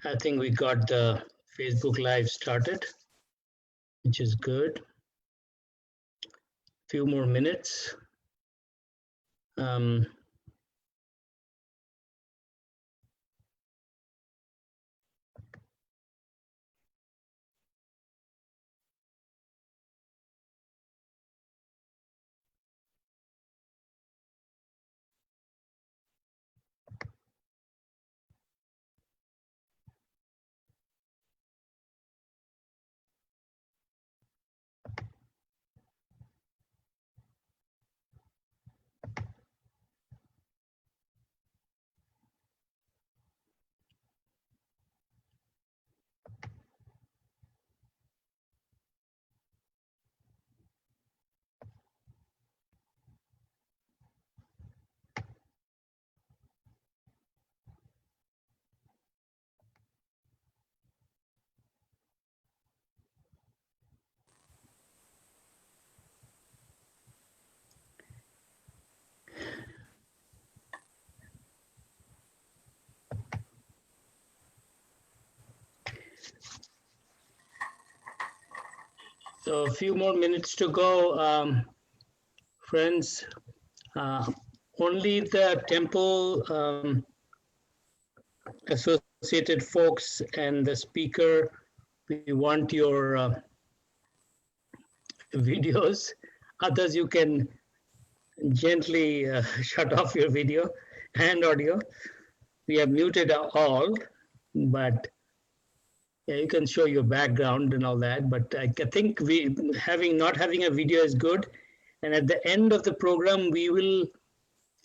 I think we got the Facebook Live started, which is good. Few more minutes. So a few more minutes to go, friends. Only the temple associated folks and the speaker, we want your videos. Others, you can gently shut off your video and audio. We have muted all, but yeah, you can show your background and all that. But I think not having a video is good. And at the end of the program, we will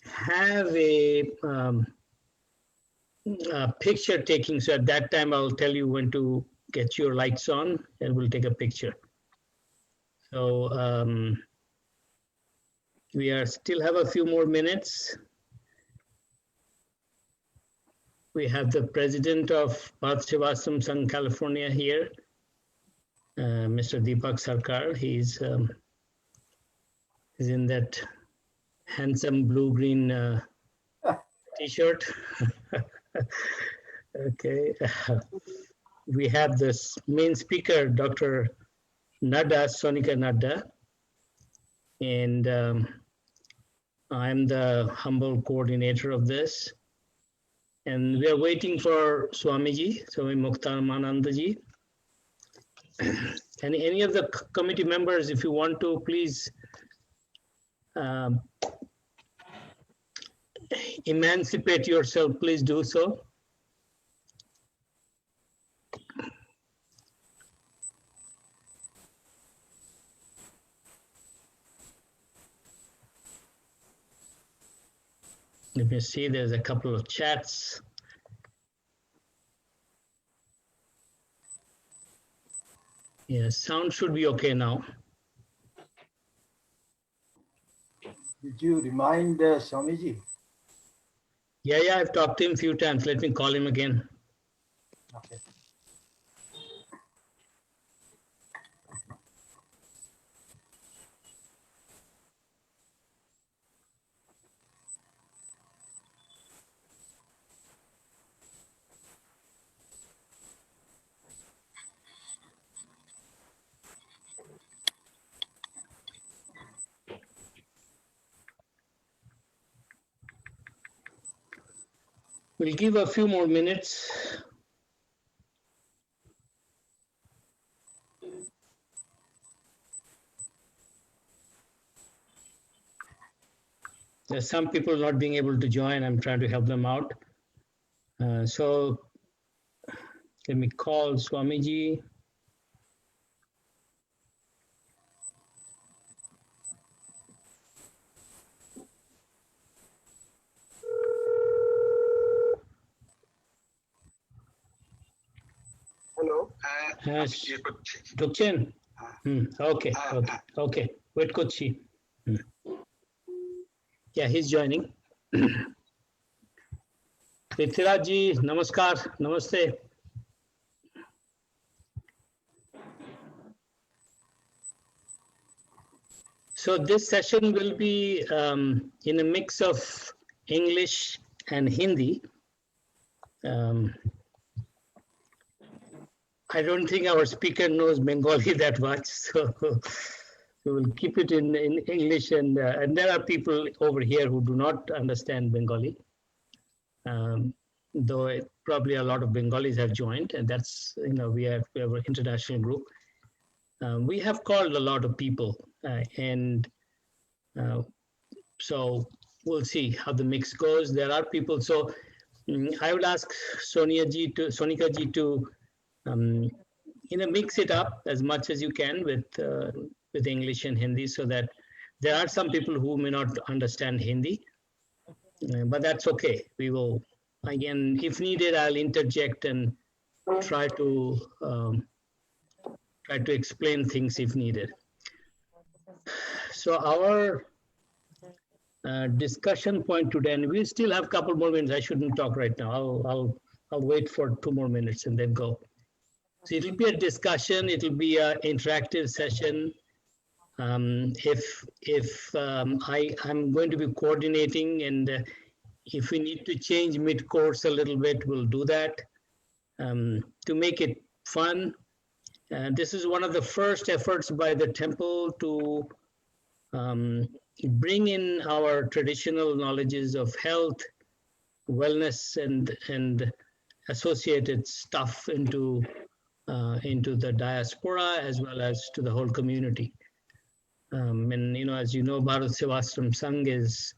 have a picture taking. So at that time, I'll tell you when to get your lights on and we'll take a picture. So we still have a few more minutes. We have the president of Bharat Sevashram Sangh California here, Mr. Deepak Sarkar. He's in that handsome blue-green t-shirt. Okay. We have this main speaker, Dr. Nadda, Sonika Nadda. And I'm the humble coordinator of this. And we are waiting for Swamiji, Swami Muktaramanandaji. And any of the committee members, if you want to, please emancipate yourself, please do so. Let me see, there's a couple of chats. Yeah, sound should be okay now. Did you remind Swamiji? Yeah, I've talked to him a few times. Let me call him again. Okay. We'll give a few more minutes. There's some people not being able to join. I'm trying to help them out. So let me call Swamiji. Hello. Dukchen? Okay. Wait, Kochi. Yeah, he's joining. Prithviraj ji, namaskar, namaste. So this session will be in a mix of English and Hindi. I don't think our speaker knows Bengali that much, so we'll keep it in English. And there are people over here who do not understand Bengali, though probably a lot of Bengalis have joined, and that's, we have an international group. We have called a lot of people, and so we'll see how the mix goes. There are people, so I would ask Sonika ji to mix it up as much as you can with English and Hindi, so that there are some people who may not understand Hindi, but that's okay. We will, again, if needed, I'll interject and try to explain things if needed. So our discussion point today, and we still have a couple more minutes. I shouldn't talk right now. I'll wait for 2 more minutes and then go. So it'll be a discussion. It'll be an interactive session. I'm going to be coordinating, and if we need to change mid-course a little bit, we'll do that to make it fun. This is one of the first efforts by the temple to bring in our traditional knowledges of health, wellness, and associated stuff into the diaspora as well as to the whole community. And as you know, Bharat Sevashram Sangh is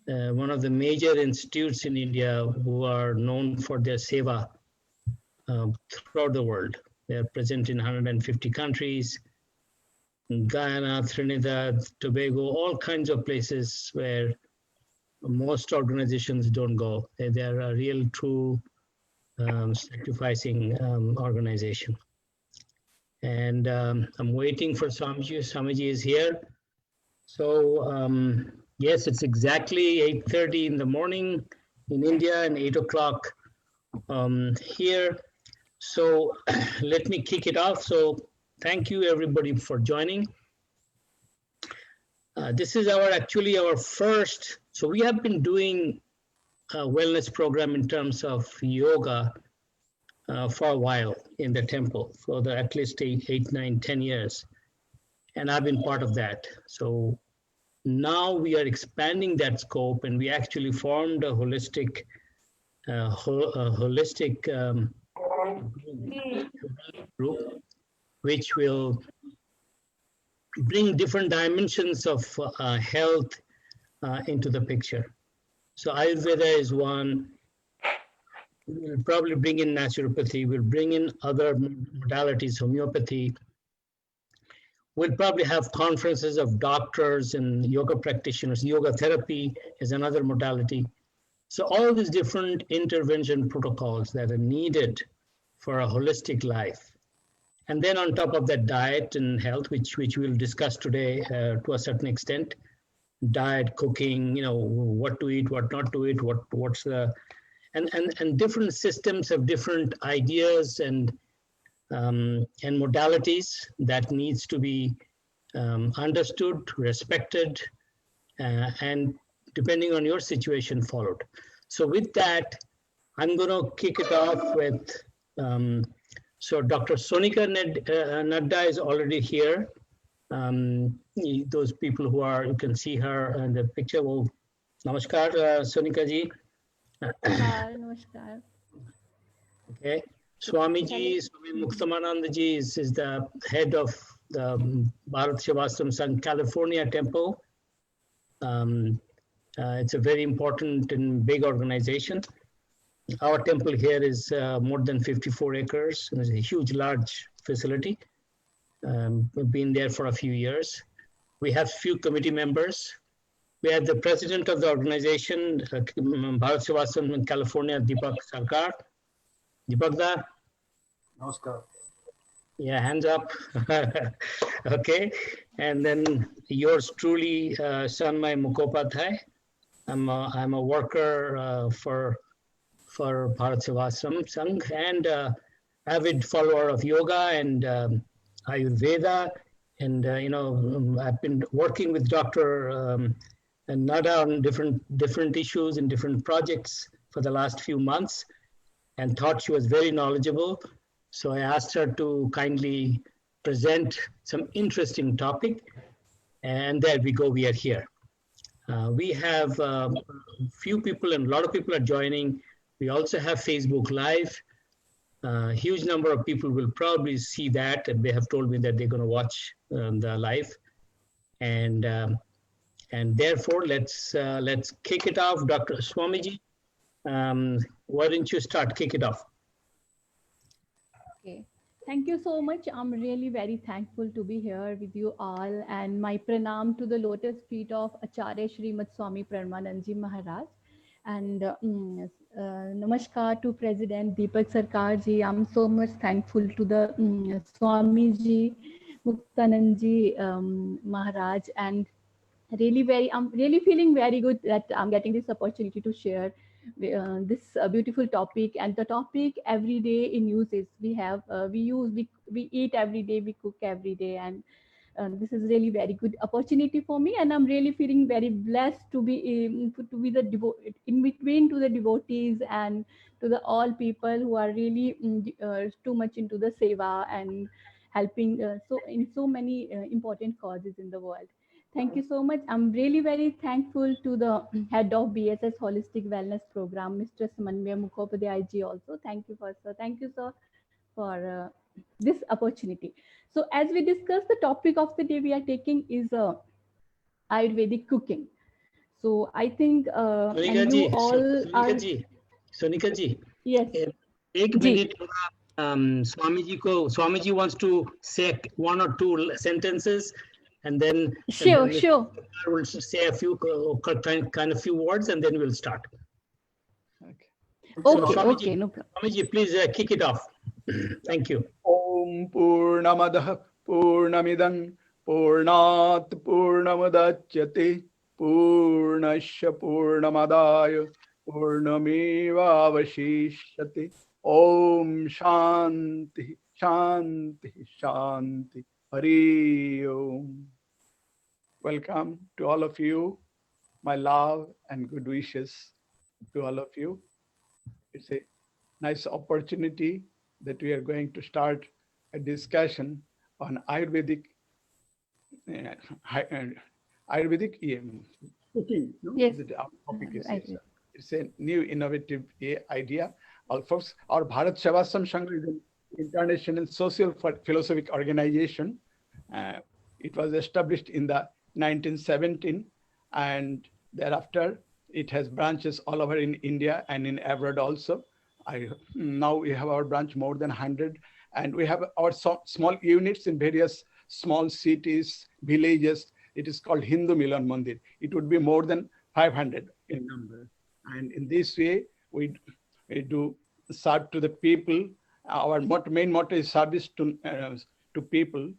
one of the major institutes in India who are known for their seva throughout the world. They are present in 150 countries, in Guyana, Trinidad, Tobago, all kinds of places where most organizations don't go. They are a real, true sacrificing organization. And I'm waiting for Swamiji. Swamiji is here. So yes, it's exactly 8:30 in the morning in India and 8 o'clock here. So let me kick it off. So thank you everybody for joining. This is actually our first, so we have been doing a wellness program in terms of yoga for a while in the temple for at least 8, 9, 10 years. And I've been part of that. So now we are expanding that scope, and we actually formed a holistic group, which will bring different dimensions of health into the picture. So Ayurveda is one. We'll probably bring in naturopathy. We'll bring in other modalities, homeopathy. We'll probably have conferences of doctors and yoga practitioners. Yoga therapy is another modality. So all these different intervention protocols that are needed for a holistic life. And then on top of that, diet and health, which we'll discuss today to a certain extent. Diet, cooking, what to eat, what not to eat, what's the, and different systems have different ideas and modalities that needs to be understood, respected, and depending on your situation, followed. So with that, I'm going to kick it off with, so Dr. Sonika Nadda is already here. Those people you can see her in the picture. Well, namaskar, Sonika ji. Namaskar. Okay. Swami Muktamananda ji is the head of the Bharat Sevashram Sangh California temple. It's a very important and big organization. Our temple here is more than 54 acres. It's a huge, large facility. We've been there for a few years. We have few committee members. We have the president of the organization, Bharat Sevashram in California, Deepak Sarkar. Deepak da? Namaskar. Yeah, hands up. Okay. And then yours truly, Sanmay Mukhopadhyay. I'm a worker for Bharat Sevashram Sangh and avid follower of yoga and Ayurveda. And, I've been working with Dr. Nadda on different issues and different projects for the last few months, and thought she was very knowledgeable. So I asked her to kindly present some interesting topic, and there we go, we are here. We have few people and a lot of people are joining. We also have Facebook Live. Huge number of people will probably see that, and they have told me that they're going to watch the live. And therefore, let's kick it off. Dr. Swamiji, why don't you start? Kick it off. Okay. Thank you so much. I'm really very thankful to be here with you all, and my pranam to the lotus feet of Acharya Srimad Swami Paramanandji Maharaj. And namaskar to President Deepak Sarkar ji. I'm so much thankful to the Swami ji, Muktanand ji Maharaj, and I'm really feeling very good that I'm getting this opportunity to share this beautiful topic. And the topic every day in use is we eat every day, we cook every day, and this is really very good opportunity for me, and I'm really feeling very blessed to be in between to the devotees and to the all people who are really too much into the seva and helping so many important causes in the world. Thank you so much. I'm really very thankful to the head of BSS Holistic Wellness Program, Mr. Samanvaya Mukhopadhyay ji also. Thank you, sir. Thank you, sir, for this opportunity. So as we discussed, the topic of the day we are taking is Ayurvedic cooking. So I think and you all are... Sonika ji, Yes. एक minute, Swamiji wants to say one or two sentences, and then sure. We'll say a few kind of few words, and then we'll start. Okay, Swamiji, no problem. Swamiji, please kick it off. Thank you. Om Purnamadah Purnamidang Purnat Purnamudachyate Purnasya Purnamadaya Purnameva Vashishyate. Om Shanti Shanti Shanti Hari Om. Welcome to all of you. My love and good wishes to all of you. It's a nice opportunity that we are going to start a discussion on Ayurvedic cooking. No? Yes. Our topic is, it's a new innovative idea. Folks, our Bharat Sevasram Sangha is an international social philosophic organization. It was established in the 1917, and thereafter it has branches all over in India and in abroad also. Now we have our branch more than 100, and we have our small units in various small cities, villages. It is called Hindu Milan Mandir. It would be more than 500 in number. And in this way, we do serve to the people. Our main motto is service to people.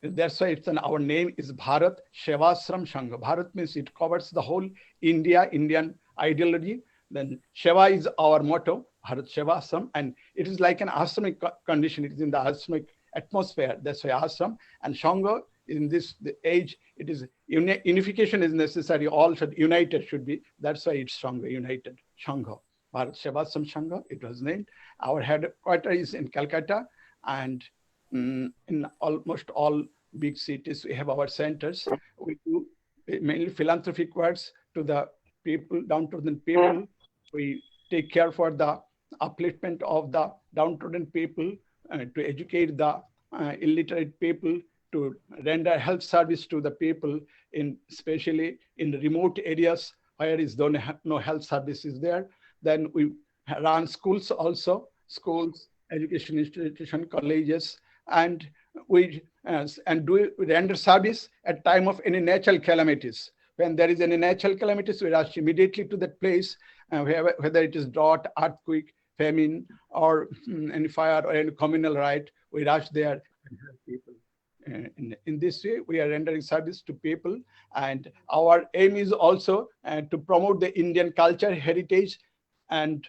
That's why our name is Bharat Sevasram Sangha. Bharat means it covers the whole Indian ideology. Then Sheva is our motto, Bharat Sevasram, and it is like an ashramic condition. It is in the ashramic atmosphere. That's why ashram. And Sangha, in the age, it is unification is necessary. All united should be. That's why it's Sangha, united. Sangha, Bharat Sevasram Sangha, it was named. Our headquarters is in Calcutta, and in almost all big cities, we have our centers. We do mainly philanthropic works to the people, downtrodden people. We take care for the upliftment of the downtrodden people, to educate the illiterate people, to render health service to the people, especially in the remote areas where is no health services there. Then we run schools also, schools, education institution, colleges, and we render service at time of any natural calamities. When there is any natural calamities, we rush immediately to that place, whether it is drought, earthquake, famine, or any fire or any communal riot, we rush there and help people. In this way, we are rendering service to people, and our aim is also to promote the Indian culture, heritage, and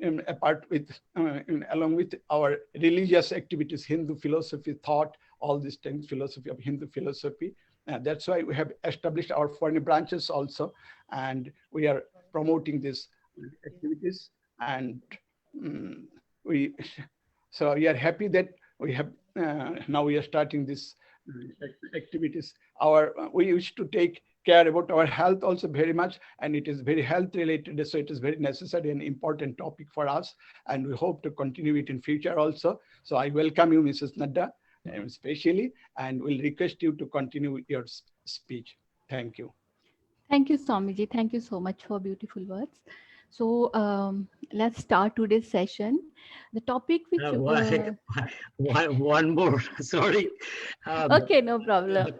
along with our religious activities, Hindu philosophy, thought, all these things, philosophy of Hindu philosophy. That's why we have established our foreign branches also, and we are promoting these activities. And so we are happy that we have now we are starting this activities. We wish to take care about our health also very much, and it is very health related, so it is very necessary and important topic for us, and we hope to continue it in future also. So I welcome you, Mrs. Nadda, especially, and will request you to continue your speech. Thank you. Thank you, Swamiji. Thank you so much for beautiful words. So let's start today's session. The topic which one more, sorry. Okay, no problem.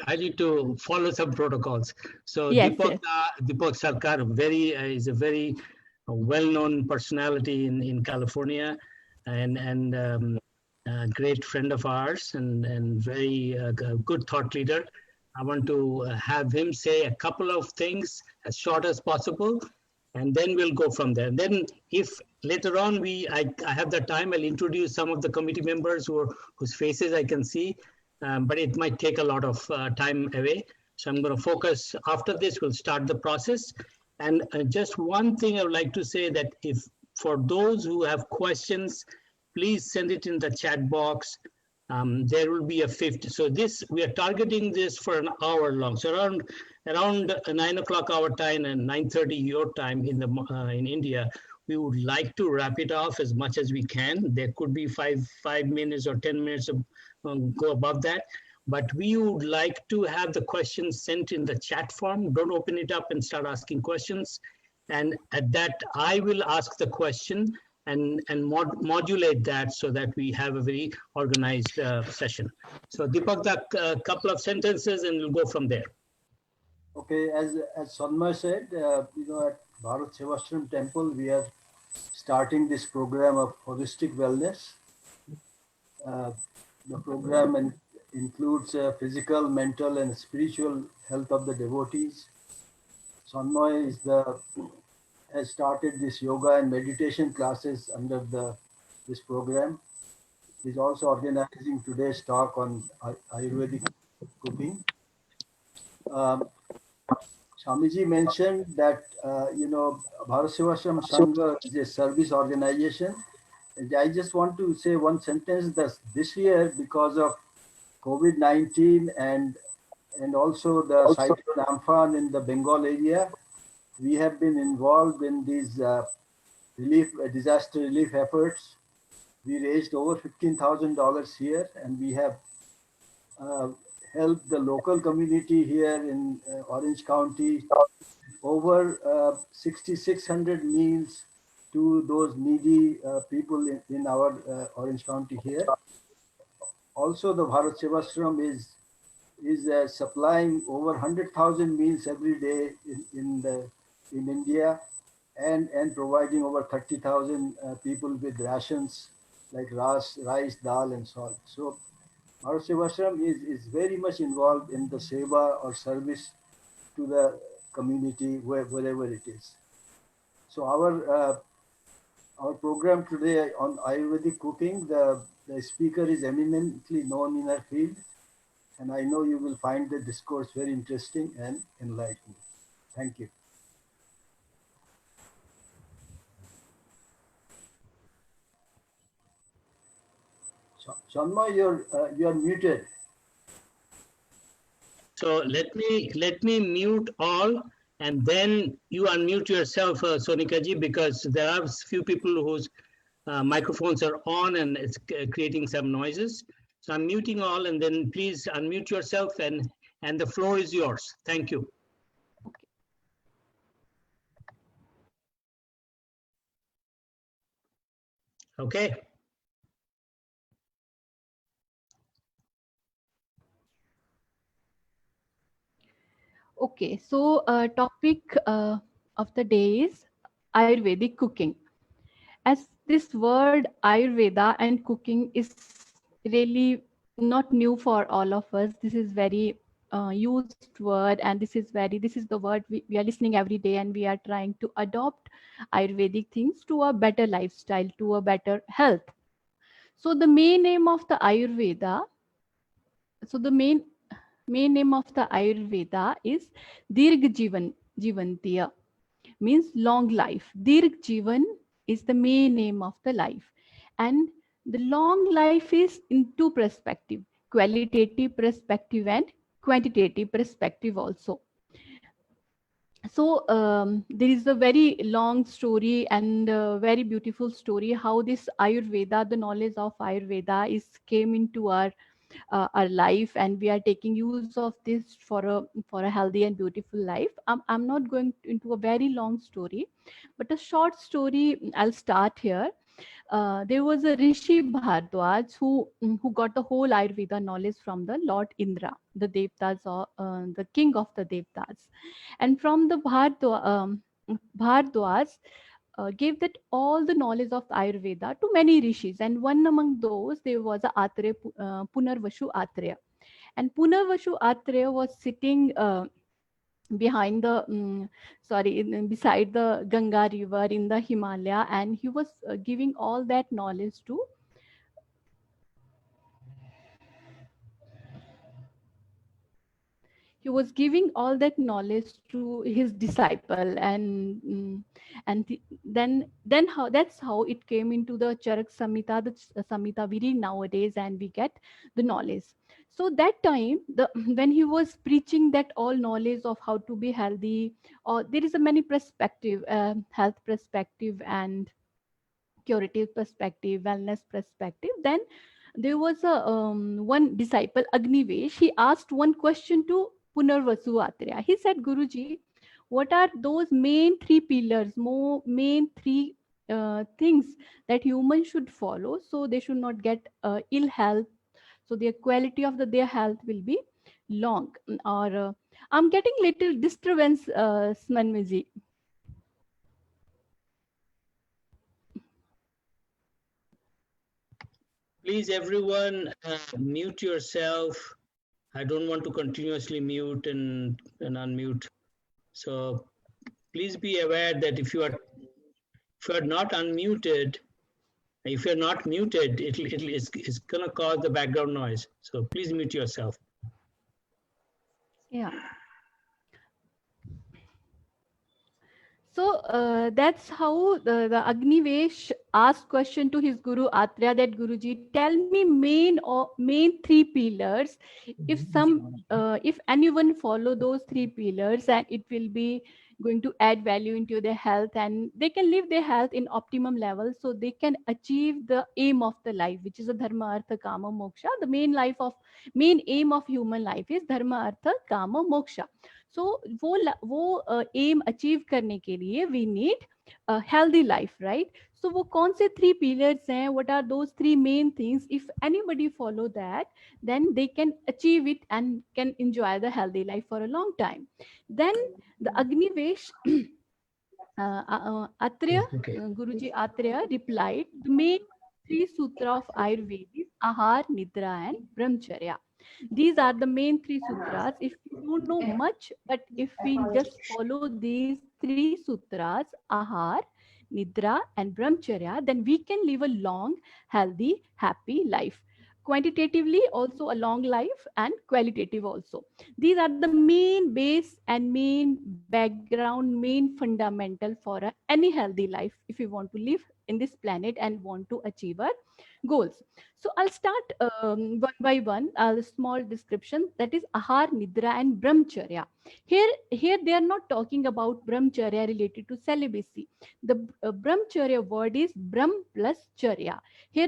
I need to follow some protocols. So Yes, Deepak Sarkar is a very well-known personality in California, and a great friend of ours, and very good thought leader. I want to have him say a couple of things as short as possible, and then we'll go from there. And then if later on I have the time, I'll introduce some of the committee members whose faces I can see, but it might take a lot of time away. So I'm going to focus. After this, we'll start the process. And just one thing I would like to say, that if for those who have questions, please send it in the chat box. There will be a 50. So we are targeting this for an hour long. So around 9 o'clock our time and 9:30 your time in India. We would like to wrap it off as much as we can. There could be five minutes or 10 minutes go above that. But we would like to have the questions sent in the chat form. Don't open it up and start asking questions. And at that, I will ask the question and modulate that so that we have a very organized session. So Deepak, a couple of sentences and we'll go from there. Okay, as Sanmay said, at Bharat Sevashram Temple, we are starting this program of holistic wellness. The program includes physical, mental, and spiritual health of the devotees. Sanmay has started this yoga and meditation classes under this program. He's also organizing today's talk on Ayurvedic cooking. Swamiji mentioned that, Bharat Sevashram Sangha is a service organization. And I just want to say one sentence that this year, because of COVID-19 and also the cyclone Amphan in the Bengal area, we have been involved in these disaster relief efforts. We raised over $15,000 here, and we have helped the local community here in Orange County over 6,600 meals to those needy people in our Orange County here. Also, the Bharat Sevashram is supplying over 100,000 meals every day in India, and providing over 30,000 people with rations like rice, dal, and salt. So Bharat Sevashram is very much involved in the seva or service to the community wherever it is. So our program today on Ayurvedic cooking, the speaker is eminently known in her field, and I know you will find the discourse very interesting and enlightening. Thank you. Shanma, you're muted. So let me mute all, and then you unmute yourself, Sonika ji, because there are a few people whose microphones are on and it's creating some noises. So I'm muting all, and then please unmute yourself, and the floor is yours. Thank you. Okay. Okay, so topic of the day is Ayurvedic cooking. As this word Ayurveda and cooking is really not new for all of us. This is very used word, and this is the word we are listening every day, and we are trying to adopt Ayurvedic things to a better lifestyle, to a better health. So the main name of the Ayurveda, main name of the Ayurveda is Dirgh Jivantiya, means long life. Dirgh Jivan is the main name of the life. And the long life is in two perspective, qualitative perspective and quantitative perspective also. So there is a very long story and very beautiful story how this Ayurveda, the knowledge of Ayurveda is came into our life, and we are taking use of this for a healthy and beautiful life. I'm not going into a very long story, but a short story I'll start here. There was a Rishi Bhardwaj who got the whole Ayurveda knowledge from the Lord Indra, the Devtas, or the king of the Devtas. And from the Bhardwaj gave that all the knowledge of Ayurveda to many rishis. And one among those, there was a Punarvashu Atreya. And Punarvashu Atreya was sitting behind the beside the Ganga river in the Himalaya, and he was giving all that knowledge to his disciple. And then how that's how it came into the Charak Samhita, the Samhita we read nowadays, and we get the knowledge. So that time, the when he was preaching that all knowledge of how to be healthy, or there is a many perspective, health perspective and curative perspective, wellness perspective. Then there was a one disciple, Agnivesh. He asked one question to Punarvasu Atreya. He said, Guruji, what are those main three pillars, main three things that humans should follow so they should not get ill health, so their quality of their health will be long? Or I'm getting little disturbance, Smanmiji. Please, everyone, mute yourself. I don't want to continuously mute and unmute. So please be aware that if you are not unmuted, if you're not muted, it's going to cause the background noise. So please mute yourself. Yeah. So that's how the Agnivesh asked question to his Guru Atreya, that Guruji, tell me main three pillars. If anyone follow those three pillars, and it will be going to add value into their health, and they can live their health in optimum level, so they can achieve the aim of the life, which is a dharma, artha, kama, moksha. The main aim of human life is dharma, artha, kama, moksha. सो वो M achieve करने के लिए we need healthy life, right? So वो कौन से three pillars हैं? What are those three main things? If anybody follow that, then they can achieve it and can enjoy the healthy life for a long time. Then the Agnivesh Atreya, Guruji Atreya replied, the main three sutra of Ayurveda is Ahar, Nidra and Brahmacharya. These are the main three sutras. If we don't know much, but if we just follow these three sutras, Ahar, Nidra and Brahmacharya, then we can live a long, healthy, happy life. Quantitatively also a long life, and qualitative also. These are the main base and main background, main fundamental for any healthy life if we want to live in this planet and want to achieve our goals. So I'll start one by one, a small description, that is Ahar, Nidra and Brahmacharya. Here they are not talking about Brahmacharya related to celibacy. The Brahmacharya word is Brahm plus Charya. Here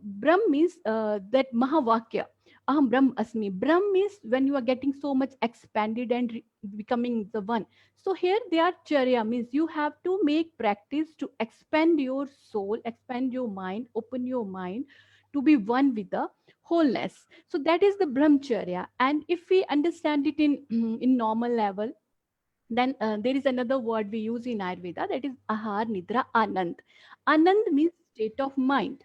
Brahm means that Mahavakya. Aham Brahm Asmi. Brahm means when you are getting so much expanded and becoming the one. So here they are Charya, means you have to make practice to expand your soul, expand your mind, open your mind to be one with the wholeness. So that is the Brahmacharya. And if we understand it in normal level, then there is another word we use in Ayurveda, that is Ahar, Nidra, Anand. Anand means state of mind.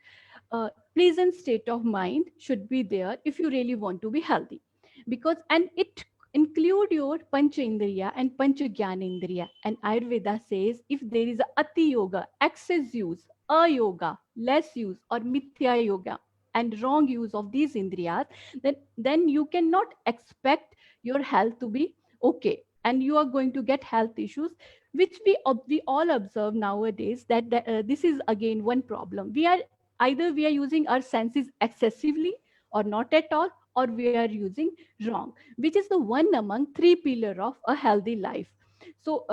Pleasant state of mind should be there if you really want to be healthy, because and it include your pancha indriya and pancha jnana indriya. And Ayurveda says if there is a ati yoga, excess use, ayoga, less use, or mithya yoga and wrong use of these indriyas, then you cannot expect your health to be okay, and you are going to get health issues, which we all observe nowadays. That this is again one problem. We are Either we are using our senses excessively or not at all, or we are using wrong, which is the one among three pillar of a healthy life. So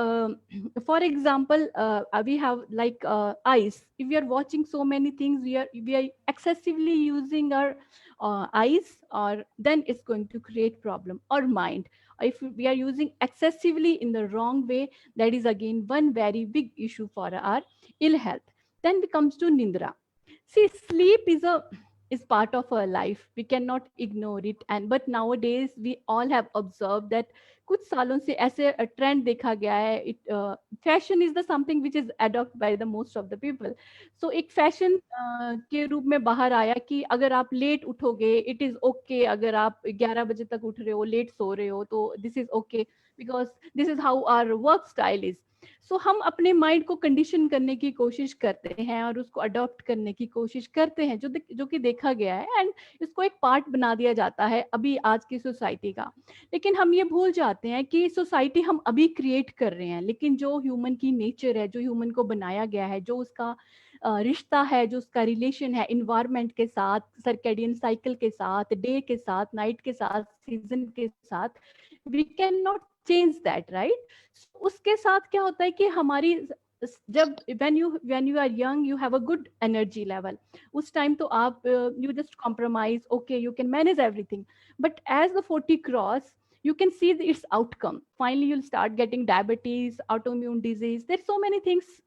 for example, we have like eyes. If we are watching so many things, we are excessively using our eyes, or then it's going to create problem. Or mind, if we are using excessively in the wrong way, that is again one very big issue for our ill health. Then it comes to nindra. See, sleep is part of our life. We cannot ignore it. And but nowadays we all have observed that कुछ सालों से ऐसे trend देखा गया है. It fashion is the something which is adopt by the most of the people. So एक fashion के रूप में बाहर आया कि अगर आप लेट उठोगे, इट इज ओके. अगर आप 11 बजे तक उठ रहे हो, लेट सो रहे हो, तो this is okay, because this is how our work style is. So हम अपने माइंड को कंडीशन करने की कोशिश करते हैं और उसको अडॉप्ट करने की कोशिश करते हैं, जो कि देखा गया है, एंड इसको एक पार्ट बना दिया जाता है अभी आज की सोसाइटी का. लेकिन हम ये भूल जाते हैं कि सोसाइटी हम अभी क्रिएट कर रहे हैं, लेकिन जो ह्यूमन की नेचर है, जो ह्यूमन को बनाया गया है, जो उसका रिश्ता है, जो उसका रिलेशन है इन्वायरमेंट के साथ, सर्केडियन साइकिल के साथ, डे के साथ, नाइट के साथ, सीजन के साथ, we can not change that, right. उसके साथ क्या होता है कि हमारी जब when you are young, you have a good energy level. उस टाइम तो आप you just compromise, okay, you can manage everything. But as the 40 cross, you can see its outcome. Finally, you'll start getting diabetes, autoimmune disease. There's so many things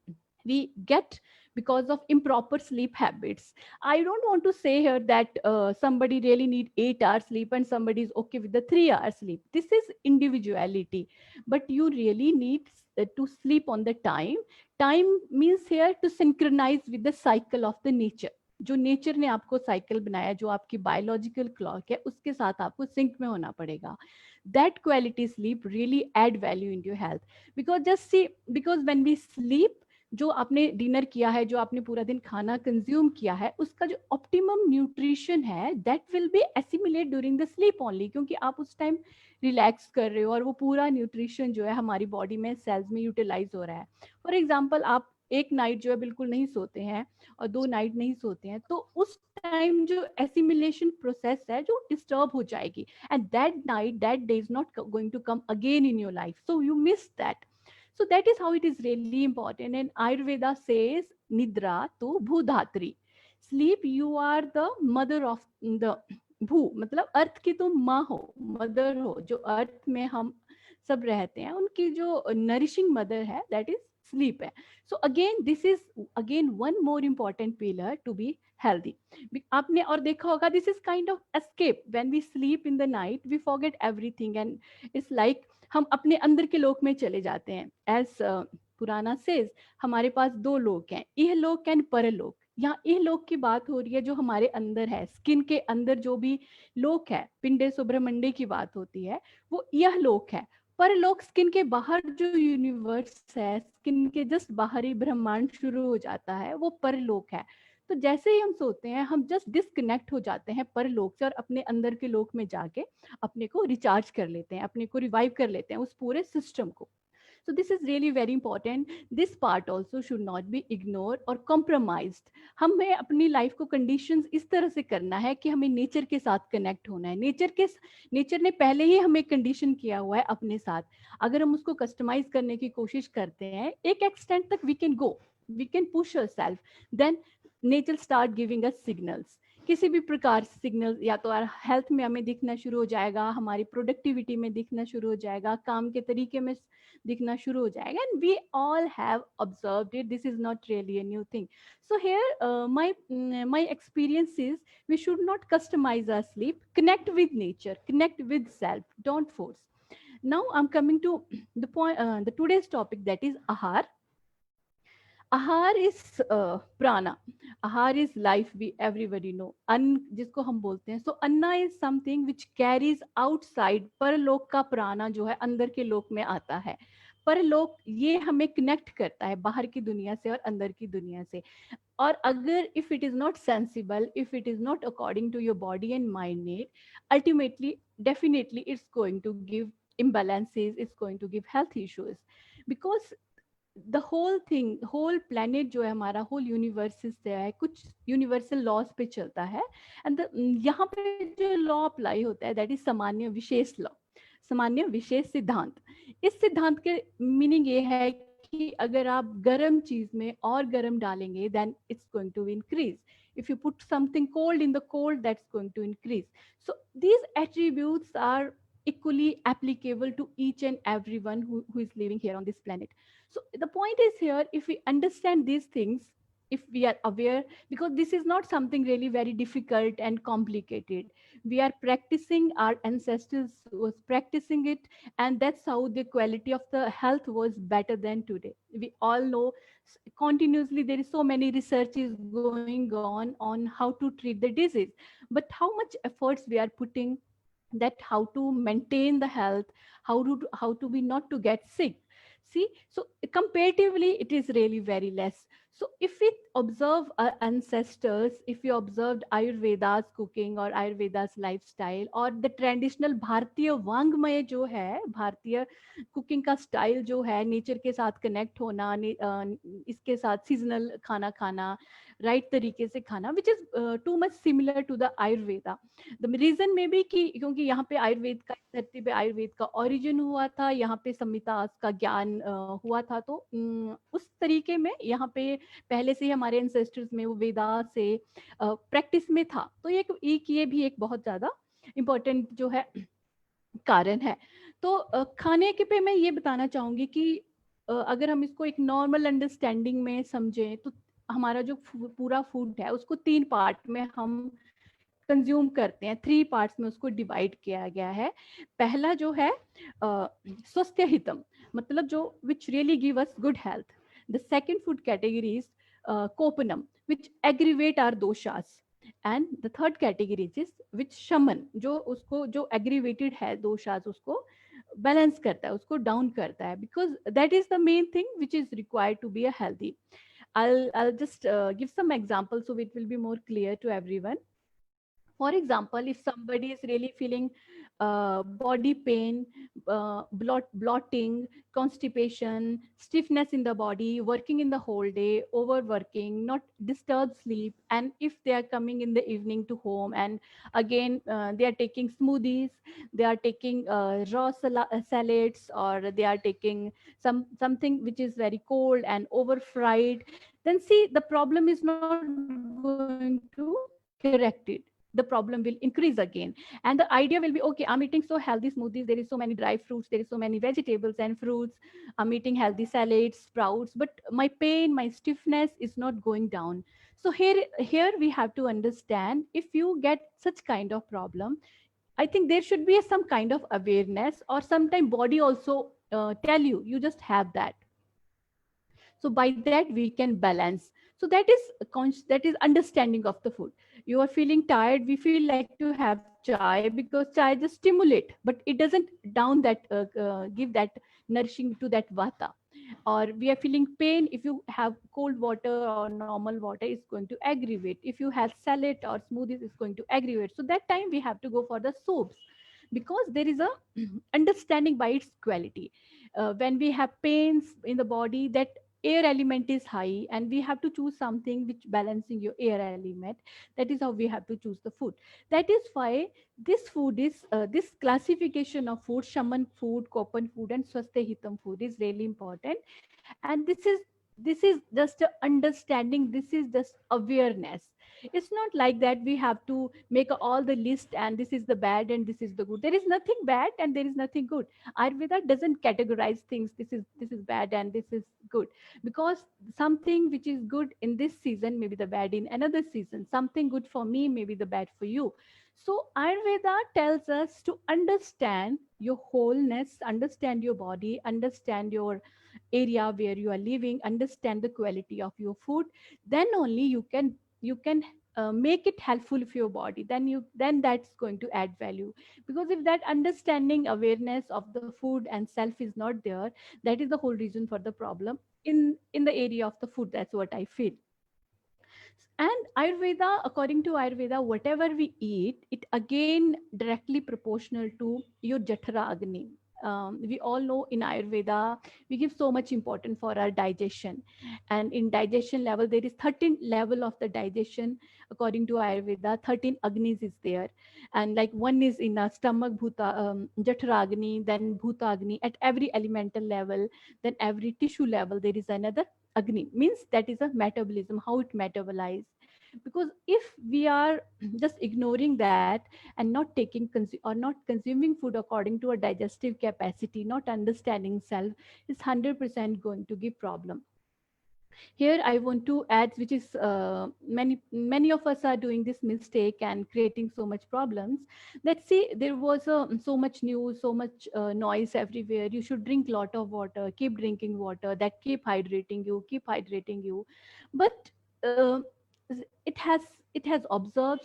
we get because of improper sleep habits. I don't want to say here that somebody really need 8 hours sleep and somebody is okay with the 3 hours sleep. This is individuality, but you really need to sleep on the time. Time means here to synchronize with the cycle of the nature. जो nature ने आपको cycle बनाया, जो आपकी biological clock है, उसके साथ आपको सिंक में होना पड़ेगा. That quality sleep really add value into your health. Because just see, because when we sleep, जो आपने डिनर किया है, जो आपने पूरा दिन खाना कंज्यूम किया है, उसका जो ऑप्टिमम न्यूट्रिशन है, that will be assimilate during the sleep only, क्योंकि आप उस टाइम रिलैक्स कर रहे हो और वो पूरा न्यूट्रिशन जो है हमारी बॉडी में सेल्स में यूटिलाइज हो रहा है. फॉर एग्जाम्पल, आप एक नाइट जो है बिल्कुल नहीं सोते हैं और 2 नाइट नहीं सोते हैं, तो उस टाइम जो एसिमुलेशन प्रोसेस है जो डिस्टर्ब हो जाएगी, and that night, that day is not going to come again in your life, so you miss that. So that is how it is really important. And Ayurveda says, Nidra to Bhudhatri. Sleep, you are the mother of the भू, मतलब अर्थ की तुम माँ हो, mother हो. जो अर्थ में हम सब रहते हैं, उनकी जो नरिशिंग मदर है, दैट इज स्लीप है. So again this is again one more important pillar to be healthy. आपने और देखा होगा, this is kind of escape. When we sleep in the night, we forget everything and it's like हम अपने अंदर के लोक में चले जाते हैं. एज पुराना सेज, हमारे पास 2 लोक हैं, इहलोक एंड परलोक. यहाँ इहलोक की बात हो रही है, जो हमारे अंदर है, स्किन के अंदर जो भी लोक है, पिंडे सुब्रमण्य की बात होती है, वो यह लोक है. परलोक, स्किन के बाहर जो यूनिवर्स है, स्किन के जस्ट बाहर ही ब्रह्मांड शुरू हो जाता है, वो परलोक है. तो जैसे ही हम सोते हैं, हम जस्ट डिस्कनेक्ट हो जाते हैं परलोक से और अपने अंदर के लोक में जाके अपने को रिचार्ज कर लेते हैं, अपने को रिवाइव कर लेते हैं, उस पूरे सिस्टम को. So this is really very important. This part also should not be ignored or compromised. हमें अपनी लाइफ को कंडीशंस इस तरह से करना है कि हमें नेचर के साथ कनेक्ट होना है. नेचर ने पहले ही हमें कंडीशन किया हुआ है अपने साथ. अगर हम उसको कस्टमाइज करने की कोशिश करते हैं, एक एक्सटेंट तक we can go, we can push ourselves, then nature start giving us signals. किसी भी प्रकार से सिग्नल, या तो हेल्थ में हमें दिखना शुरू हो जाएगा, हमारी प्रोडक्टिविटी में दिखना शुरू हो जाएगा, काम के तरीके में दिखना शुरू हो जाएगा. And we all have observed it. This is not really a new thing. So here my experience is, we should not customize our sleep. Connect with nature, connect with self, don't force. Now I'm coming to the point, the today's topic, that is ahar. Ahar is prana. Ahar is life, we everybody know. अन्न जिसको हम बोलते हैं, so anna is something which carries outside. परलोक का प्राणा जो है अंदर के लोक में आता है. परलोक ये हमें कनेक्ट करता है बाहर की दुनिया से और अंदर की दुनिया से. और अगर if it is not sensible, if it is not according to your body and mind need, ultimately definitely it's going to give imbalances, it's going to give health issues. Because the whole thing, whole planet जो है हमारा, whole universe से है, कुछ universal laws पे चलता है। And यहाँ पे जो लॉ अप्लाई होता है दैट इज सामान्य विशेष लॉ, सामान्य विशेष सिद्धांत। इस सिद्धांत के मीनिंग ये है कि अगर आप गर्म चीज में और गर्म डालेंगे then it's going to increase, if you put something cold in the cold, that's going to increase. So these attributes are equally applicable to each and everyone who is living here on this planet. So the point is here, if we understand these things, if we are aware, because this is not something really very difficult and complicated. We are practicing, our ancestors was practicing it, and that's how the quality of the health was better than today. We all know continuously there is so many researches going on how to treat the disease, but how much efforts we are putting, that how to maintain the health, how to be not to get sick. See, so comparatively it is really very less. So if we observe our ancestors, if we observed Ayurveda's cooking or Ayurveda's lifestyle or the traditional भारतीय वांग्मय जो है, भारतीय cooking का style जो है, nature के साथ connect होना, इसके साथ सीजनल खाना खाना, राइट तरीके से खाना, which is too much similar to the Ayurveda. The reason में भी कि क्योंकि यहाँ पे आयुर्वेद का, धरती पे आयुर्वेद का ओरिजिन हुआ था, यहाँ पे संहिता का ज्ञान हुआ था, तो उस तरीके में यहाँ पे पहले से ही हमारे एंसेस्टर्स में वो वेदा से प्रैक्टिस में था। तो एक ये भी एक बहुत ज्यादा इम्पोर्टेंट जो है कारण है। तो खाने के पे मैं ये बताना चाहूंगी कि अगर हम इसको एक नॉर्मल अंडरस्टैंडिंग में समझें तो हमारा जो पूरा फूड है उसको 3 पार्ट में हम कंज्यूम करते हैं, 3 पार्ट्स में उसको डिवाइड किया गया है। पहला जो है स्वस्थ हितम, मतलब जो which really give us good health. The second food category is kopanam, which aggravate are doshas, and the third category is which shaman, जो उसको जो एग्रीवेटेड है दोषास उसको बैलेंस करता है, उसको डाउन करता है, because that is the main thing which is required to be a healthy. I'll just give some examples so it will be more clear to everyone. For example, if somebody is really feeling body pain, bloating, constipation, stiffness in the body, working in the whole day, overworking, not disturbed sleep, and if they are coming in the evening to home and again they are taking smoothies, they are taking raw salads, or they are taking something which is very cold and over fried, then see the problem is not going to correct it, the problem will increase again. And the idea will be, okay, I'm eating so healthy smoothies, there is so many dry fruits, there is so many vegetables and fruits, I'm eating healthy salads, sprouts, but my pain, my stiffness is not going down. So here we have to understand, if you get such kind of problem, I think there should be some kind of awareness, or sometime body also tell you, you just have that. So by that we can balance. So that is that is understanding of the food. You are feeling tired, we feel like to have chai because chai just stimulate, but it doesn't down that give that nourishing to that vata. Or we are feeling pain, if you have cold water or normal water, it's going to aggravate. If you have salad or smoothies, it's going to aggravate. So that time we have to go for the soups, because there is a understanding by its quality. When we have pains in the body, that air element is high and we have to choose something which balancing your air element. That is how we have to choose the food. That is why this food is this classification of food, shaman food, kopan food and swasthya hitam food is really important. And this is just a understanding, this is just awareness. It's not like that we have to make all the list and this is the bad and this is the good. There is nothing bad and there is nothing good. Ayurveda doesn't categorize things, this is bad and this is good, because something which is good in this season may be the bad in another season, something good for me may be the bad for you. So Ayurveda tells us to understand your wholeness, understand your body, understand your area where you are living, understand the quality of your food. Then only you can make it helpful for your body, then that's going to add value. Because if that understanding, awareness of the food and self is not there, that is the whole reason for the problem in the area of the food. That's what I feel. And Ayurveda, according to Ayurveda, whatever we eat, it again directly proportional to your Jathara Agni. we all know in Ayurveda, we give so much importance for our digestion. And in digestion level, there is 13 level of the digestion. According to Ayurveda, 13 Agnis is there. And like one is in a stomach, Bhuta, Jaఠragni, then Bhutagni, at every elemental level, then every tissue level, there is another Agni. Means that is a metabolism, how it metabolizes. Because if we are just ignoring that and not taking or not consuming food according to a digestive capacity, not understanding self, is 100% going to give problem. Here I want to add, which is many of us are doing this mistake and creating so much problems. Let's see, there was so much news, so much noise everywhere. You should drink lot of water, keep drinking water, that keep hydrating you. But uh, it has it has observed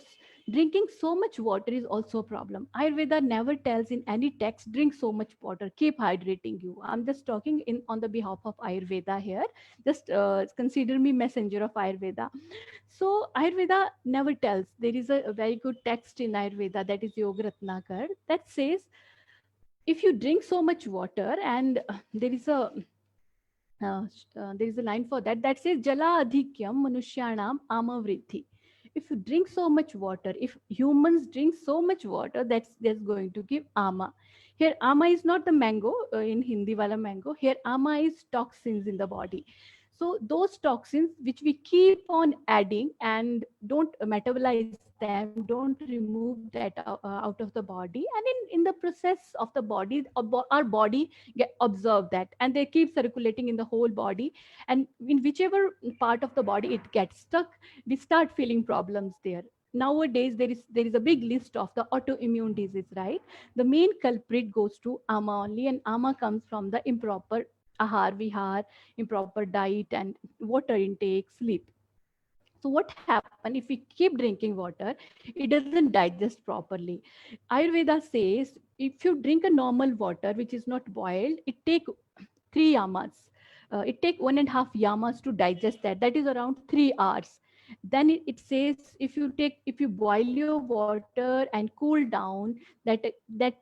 drinking so much water is also a problem. Ayurveda never tells in any text drink so much water, keep hydrating you. I'm just talking in on the behalf of Ayurveda here. Just consider me messenger of Ayurveda. So Ayurveda never tells. There is a very good text in Ayurveda, that is Yoga Ratnakar, that says if you drink so much water, and there is a line for that that says jala adhikyam manushyanam amavriddhi. If you drink so much water, if humans drink so much water, that's going to give ama. Here ama is not the mango, in Hindi wala mango. Here ama is toxins in the body. So those toxins which we keep on adding and don't metabolize them, don't remove that out of the body, and in the process of the body, our body observe that, and they keep circulating in the whole body. And in whichever part of the body it gets stuck, we start feeling problems there. Nowadays there is a big list of the autoimmune disease, right? The main culprit goes to ama only, and ama comes from the improper ahar vihar, improper diet, and water intake, sleep. So what happens if we keep drinking water? It doesn't digest properly. Ayurveda says if you drink a normal water which is not boiled, it take 3 yamas. It take 1.5 yamas to digest that. That is around 3 hours. Then it says if you boil your water and cool down, that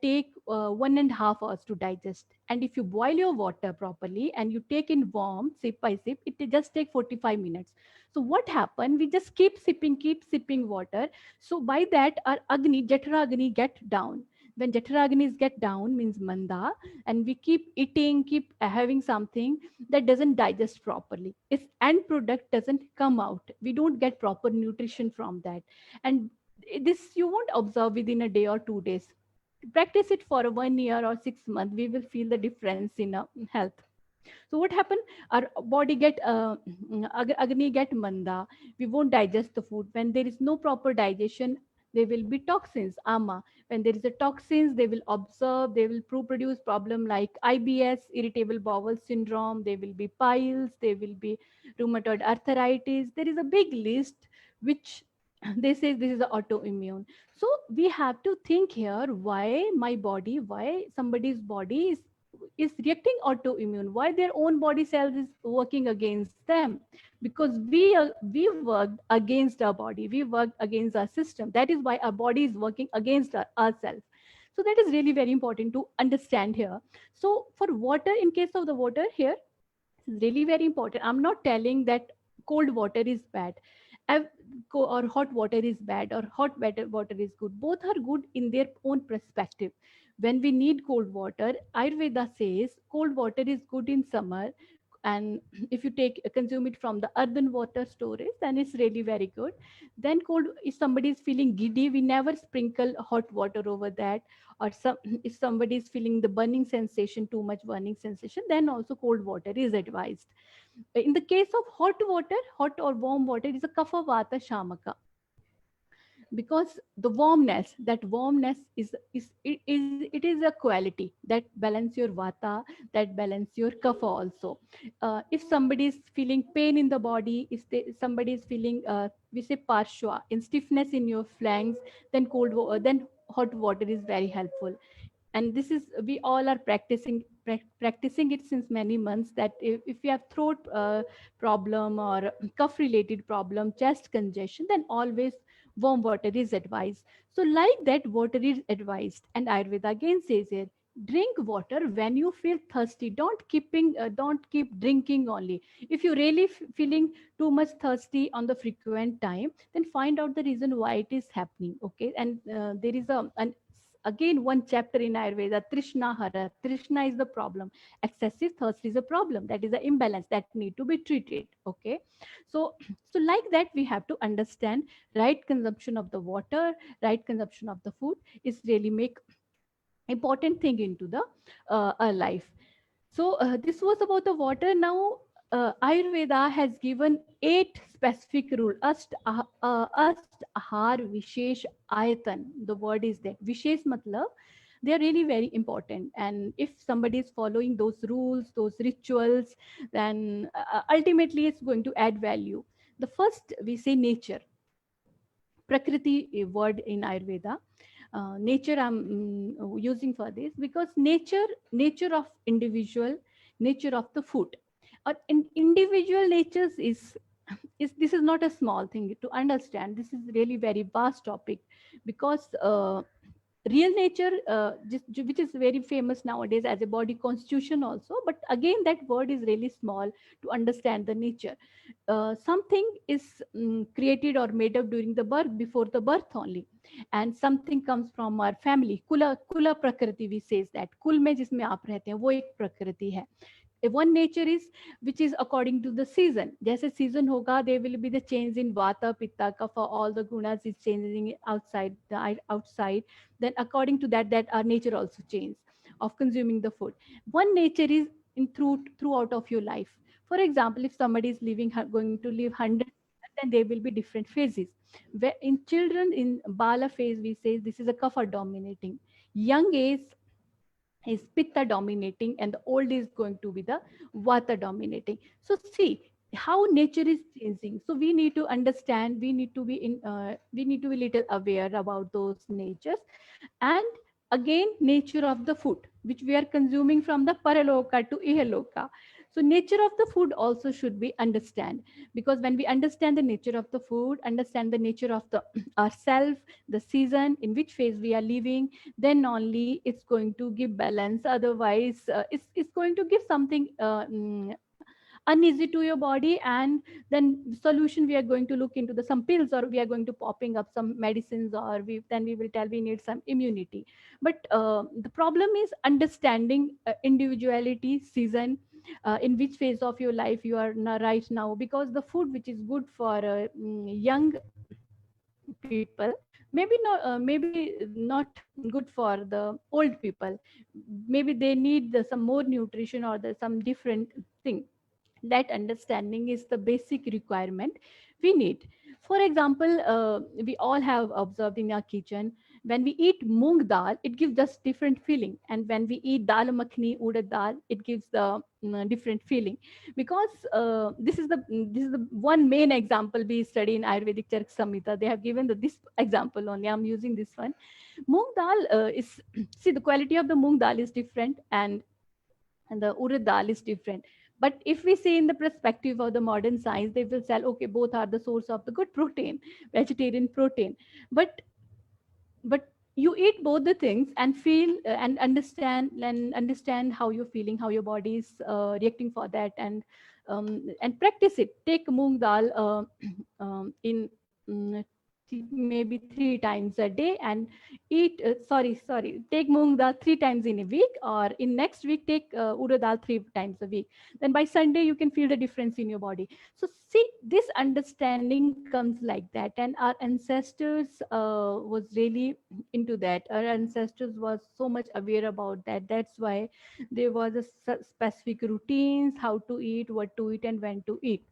take 1.5 hours to digest. And if you boil your water properly and you take in warm sip by sip, it just take 45 minutes. So what happened? We just keep sipping water. So by that our Agni, Jatra Agni get down. When Jatra Agnis get down means Manda, and we keep eating, keep having something that doesn't digest properly. Its end product doesn't come out. We don't get proper nutrition from that. And this you won't observe within a day or 2 days. Practice it for 1 year or 6 months. We will feel the difference in health. So what happened? Our body get Agni get Manda. We won't digest the food. When there is no proper digestion, there will be toxins, ama. When there is a toxins, they will observe, they will produce problem like IBS, irritable bowel syndrome, there will be piles, there will be rheumatoid arthritis. There is a big list which they say this is autoimmune. So we have to think here, why my body, why somebody's body is reacting autoimmune, why their own body cells is working against them. Because we worked against our body, we worked against our system. That is why our body is working against ourselves. So that is really very important to understand here. So for water, in case of the water here, it's really very important. I'm not telling that cold water is bad, I've- or hot water is bad, or hot water is good. Both are good in their own perspective. When we need cold water, Ayurveda says cold water is good in summer, and if you take consume it from the earthen water storage, then it's really very good. Then cold, if somebody is feeling giddy, we never sprinkle hot water over that. Or some, if somebody is feeling the burning sensation, too much burning sensation, then also cold water is advised. In the case of hot water, hot or warm water, is a kapha vata shamaka, because the warmness, that warmness it is a quality that balance your vata, that balance your kapha also. If somebody is feeling pain in the body, if somebody is feeling we say parshwa, in stiffness in your flanks, then then hot water is very helpful. And this is, we all are practicing it since many months, that if you have throat problem or cough related problem, chest congestion, then always warm water is advised. So like that, water is advised. And Ayurveda again says here, drink water when you feel thirsty. Don't keep drinking only. If you really feeling too much thirsty on the frequent time, then find out the reason why it is happening. Okay. And there is again one chapter in Ayurveda, Trishna Hara. Trishna is the problem. Excessive thirst is a problem. That is an imbalance that need to be treated. Okay. So so like that, we have to understand right consumption of the water, right consumption of the food is really make important thing into the our life. So this was about the water. Now Ayurveda has given 8 specific rule. Ast ahar vishesh ayatan. The word is that. Vishesh matlab they are really very important. And if somebody is following those rules, those rituals, then ultimately it's going to add value. The first we say nature. Prakriti, a word in Ayurveda. Nature I'm using for this because nature of individual, nature of the food, or in individual natures is this is not a small thing to understand. This is really very vast topic because real nature which is very famous nowadays as a body constitution also, but again that word is really small to understand the nature. Something is created or made up during the birth, before the birth only, and something comes from our family. Kula prakriti we says that kul में जिसमें आप रहते हैं वो एक प्रकृति है. One nature is which is according to the season. जैसे season होगा, there will be the change in vata pitta kapha, all the gunas is changing outside. Then according to that, that our nature also change of consuming the food. One nature is in throughout of your life. For example, if somebody is going to live 100, then there will be different phases. Where in children, in bala phase, we say this is a kapha dominating. Young age is pitta dominating, and the old is going to be the vata dominating. So see how nature is changing. So we need to understand, we need to be little aware about those natures. And again, nature of the food which we are consuming from the paraloka to ihaloka. So nature of the food also should be understand, because when we understand the nature of the food, understand the nature of the ourself, the season in which phase we are living, then only it's going to give balance. Otherwise it's going to give something uneasy to your body. And then solution, we are going to look into the some pills, or we are going to popping up some medicines, or we will tell we need some immunity. But the problem is understanding individuality, season, in which phase of your life you are right now, because the food which is good for young people maybe not good for the old people. Maybe they need some more nutrition, or some different thing. That understanding is the basic requirement we need. For example, we all have observed in our kitchen, when we eat moong dal, it gives us different feeling, and when we eat dal makhni, urad dal, it gives the different feeling. Because this is the one main example we study in Ayurvedic Chark Samhita. They have given this example only. I'm using this one. Moong dal is see, the quality of the moong dal is different, and the urad dal is different. But if we say in the perspective of the modern science, they will say, okay, both are the source of the good protein, vegetarian protein. But you eat both the things and feel and understand how you're feeling, how your body is reacting for that, and practice it. Take moong dal in mm, maybe 3 times a day, and eat sorry, take moong dal 3 times in a week, or in next week take urad dal 3 times a week. Then by Sunday you can feel the difference in your body. So see, this understanding comes like that, and our ancestors was really into that. Our ancestors was so much aware about that. That's why there was a specific routines, how to eat, what to eat, and when to eat.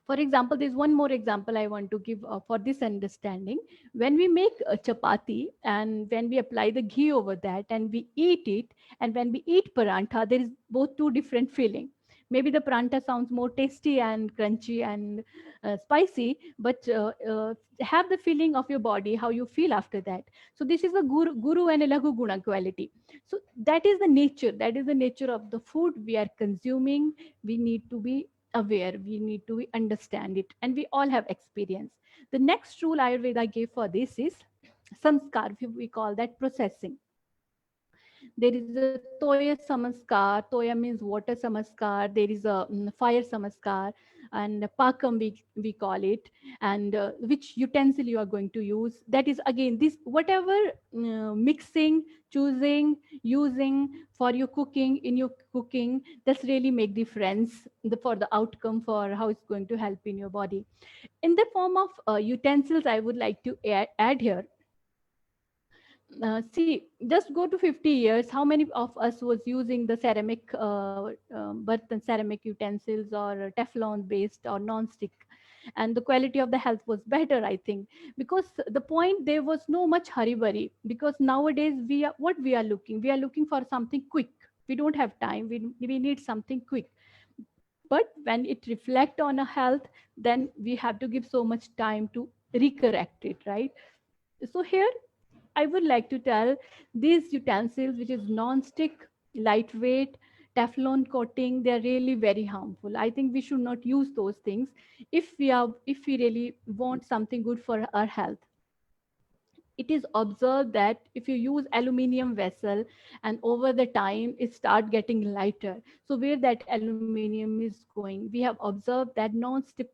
For example, there's one more example I want to give for this understanding. When we make a chapati, and when we apply the ghee over that and we eat it, and when we eat parantha, there is both two different feeling. Maybe the parantha sounds more tasty and crunchy and spicy, but have the feeling of your body, how you feel after that. So this is the guru and a laghu guna quality. So that is the nature. That is the nature of the food we are consuming. We need to be aware, we need to understand it, and we all have experience. The next rule Ayurveda gave for this is samskar. We call that processing. There is a Toya Samaskar. Toya means water Samaskar. There is a fire Samaskar, and Pakam we call it, and which utensil you are going to use. That is again this whatever mixing, choosing, using for your cooking in your cooking. That's really make difference for the outcome for how it's going to help in your body. In the form of utensils, I would like to add here. See, just go to 50 years. How many of us was using the ceramic ceramic utensils or Teflon based or non-stick? And the quality of the health was better, I think, because the point there was no much hurry worry. Because nowadays we are looking. We are looking for something quick. We don't have time. We need something quick. But when it reflect on a health, then we have to give so much time to recorrect it, right? So here I would like to tell these utensils, which is non-stick, lightweight, Teflon coating, they're really very harmful. I think we should not use those things if we really want something good for our health. It is observed that if you use aluminium vessel and over the time it start getting lighter, so where that aluminium is going, we have observed that non-stick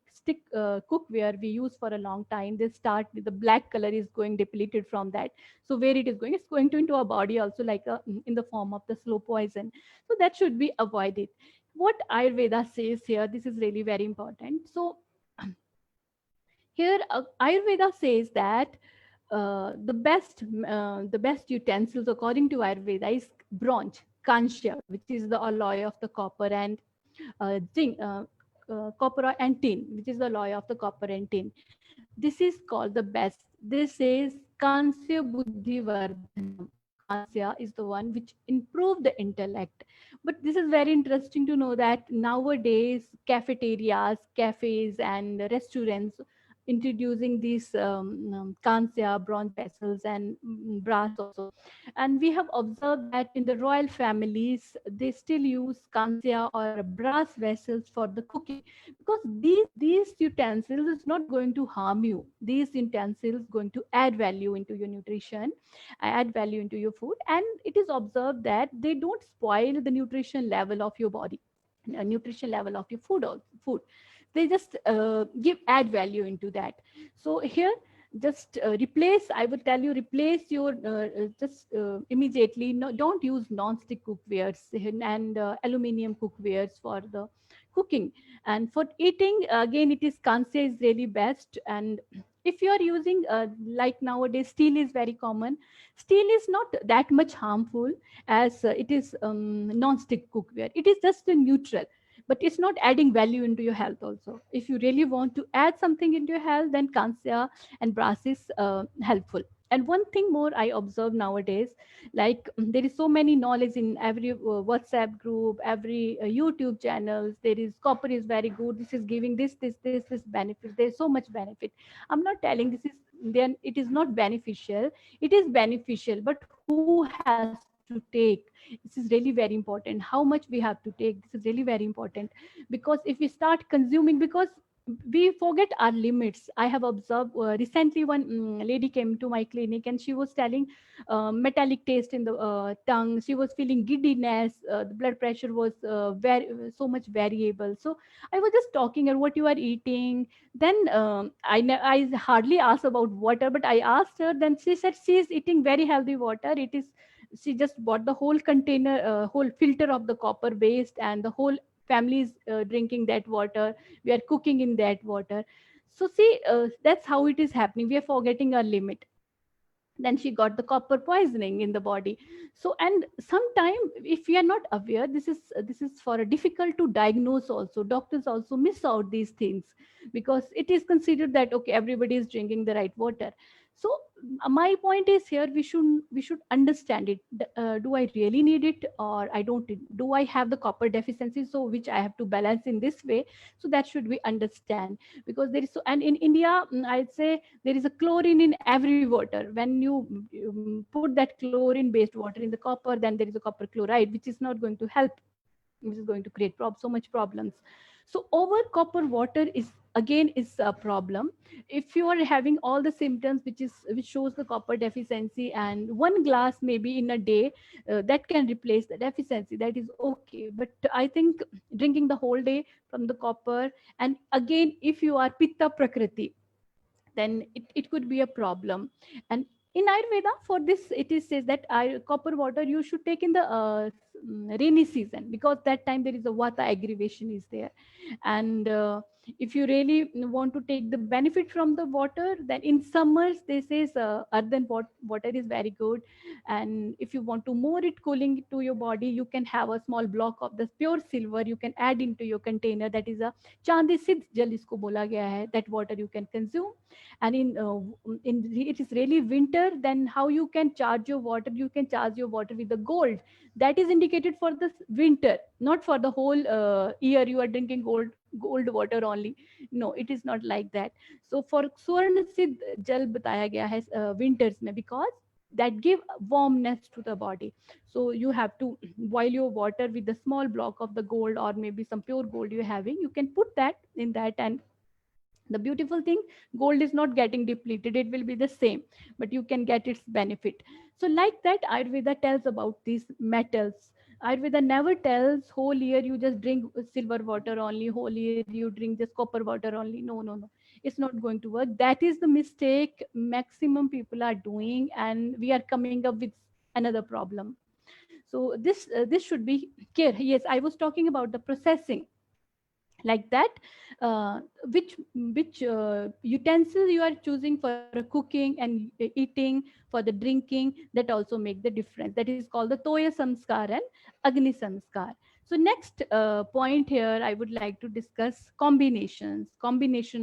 cookware we use for a long time, they start with the black color is going depleted from that. So where it is going, it's going to into our body also, like in the form of the slow poison. So that should be avoided. What Ayurveda says here, this is really very important. So here Ayurveda says that the best utensils according to Ayurveda is bronze, kansha, which is the alloy of the copper and zinc, copper and tin, which is the alloy of the copper and tin. This is called the best. This is kansya buddhi vardhanam. Kansya is the one which improve the intellect. But this is very interesting to know that nowadays cafeterias, cafes, and restaurants introducing these kansya, bronze vessels, and brass also. And we have observed that in the royal families, they still use kansya or brass vessels for the cooking, because these utensils is not going to harm you. These utensils going to add value into your nutrition, add value into your food, and it is observed that they don't spoil the nutrition level of your body, nutrition level of your food. They just give add value into that. So here just replace, I would tell you, replace your just immediately, no, don't use non-stick cookwares and aluminum cookwares for the cooking. And for eating, again, it is kansya is really best. And if you are using like nowadays steel is very common, steel is not that much harmful as it is non-stick cookware. It is just a neutral, but it's not adding value into your health also. If you really want to add something into your health, then kansya and brass is helpful. And one thing more I observe nowadays, like there is so many knowledge in every WhatsApp group, every YouTube channels. There is copper is very good. This is giving this benefit. There's so much benefit. I'm not telling this is then it is not beneficial. It is beneficial, but who has to take? This is really very important. How much we have to take? This is really very important, because if we start consuming, because we forget our limits. I have observed recently one lady came to my clinic and she was telling metallic taste in the tongue. She was feeling giddiness. The blood pressure was very so much variable. So I was just talking her what you are eating. Then I hardly asked about water, but I asked her. Then she said she is eating very healthy water. It is, she just bought the whole container, whole filter of the copper based, and the whole family is drinking that water. We are cooking in that water. So see, that's how it is happening. We are forgetting our limit. Then she got the copper poisoning in the body. So, and sometime if we are not aware, this is for a difficult to diagnose also. Doctors also miss out these things, because it is considered that okay, everybody is drinking the right water. So my point is here, we should understand it. Do I really need it, or I don't? Do I have the copper deficiency, so which I have to balance in this way? So that should we understand. Because there is so, and in India, I'd say there is a chlorine in every water. When you put that chlorine based water in the copper, then there is a copper chloride, which is not going to help, which is going to create so much problems. So over copper water is again is a problem. If you are having all the symptoms which shows the copper deficiency, and one glass maybe in a day that can replace the deficiency, that is okay. But I think drinking the whole day from the copper, and again if you are pitta prakriti, then it could be a problem. And in Ayurveda, for this it is says that copper water you should take in the rainy season, because that time there is a vata aggravation is there. And if you really want to take the benefit from the water, then in summers they says earthen water is very good. And if you want to more it cooling to your body, you can have a small block of the pure silver, you can add into your container, that is a chandi siddh jal isko bola gaya hai, that water you can consume. And it is really winter, then how you can charge your water, you can charge your water with the gold. That is indicated for the winter, not for the whole year you are drinking gold water only. No, it is not like that. So for swर्ण सिद्ध जल बताया गया है winters में, because that give warmness to the body. So you have to boil your water with the small block of the gold, or maybe some pure gold you're having, you can put that in that. And the beautiful thing, gold is not getting depleted, it will be the same, but you can get its benefit. So like that Ayurveda tells about these metals. Ayurveda never tells whole year you just drink silver water only, whole year you drink just copper water only. No, no, no, it's not going to work. That is the mistake maximum people are doing, and we are coming up with another problem. So this should be care. Yes, I was talking about the processing, like that. uh, which utensil you are choosing for cooking and eating, for the drinking, that also make the difference. That is called the toya samskar and agni samskar. So next point here I would like to discuss combination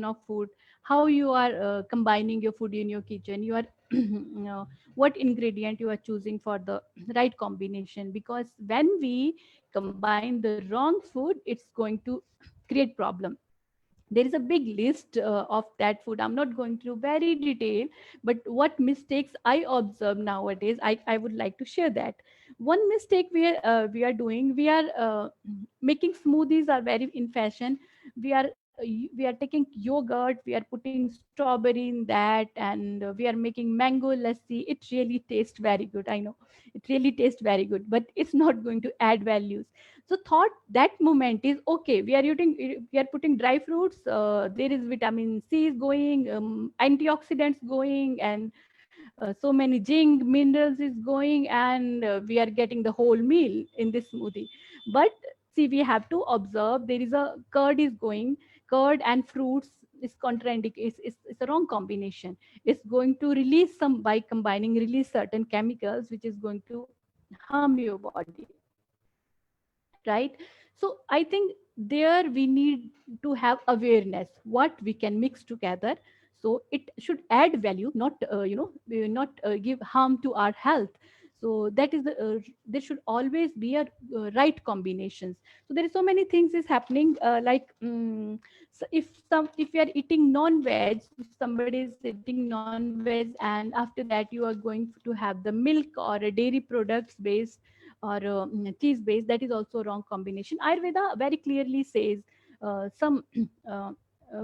of food. How you are combining your food in your kitchen, you are you know, what ingredient you are choosing for the right combination. Because when we combine the wrong food, it's going to create problem. There is a big list of that food, I'm not going through very detail, but what mistakes I observe nowadays, I would like to share that. One mistake we are doing, we are making smoothies are very in fashion. We are taking yogurt, we are putting strawberry in that, and we are making mango lassi. It really tastes very good, I know, it really tastes very good, but it's not going to add values. So thought that moment is okay, we are putting dry fruits, there is vitamin C is going, antioxidants going, and so many zinc minerals is going, and we are getting the whole meal in this smoothie. But see, we have to observe, there is a curd is going, curd and fruits is contraindicated, is a wrong combination. It's going to release some, by combining release certain chemicals which is going to harm your body, right? So I think there we need to have awareness what we can mix together, so it should add value, not not give harm to our health. So that is the there should always be a right combinations. So there is so many things is happening, like so if you are eating non-veg, if somebody is eating non-veg and after that you are going to have the milk or a dairy products based, or cheese based, that is also a wrong combination. Ayurveda very clearly says some uh,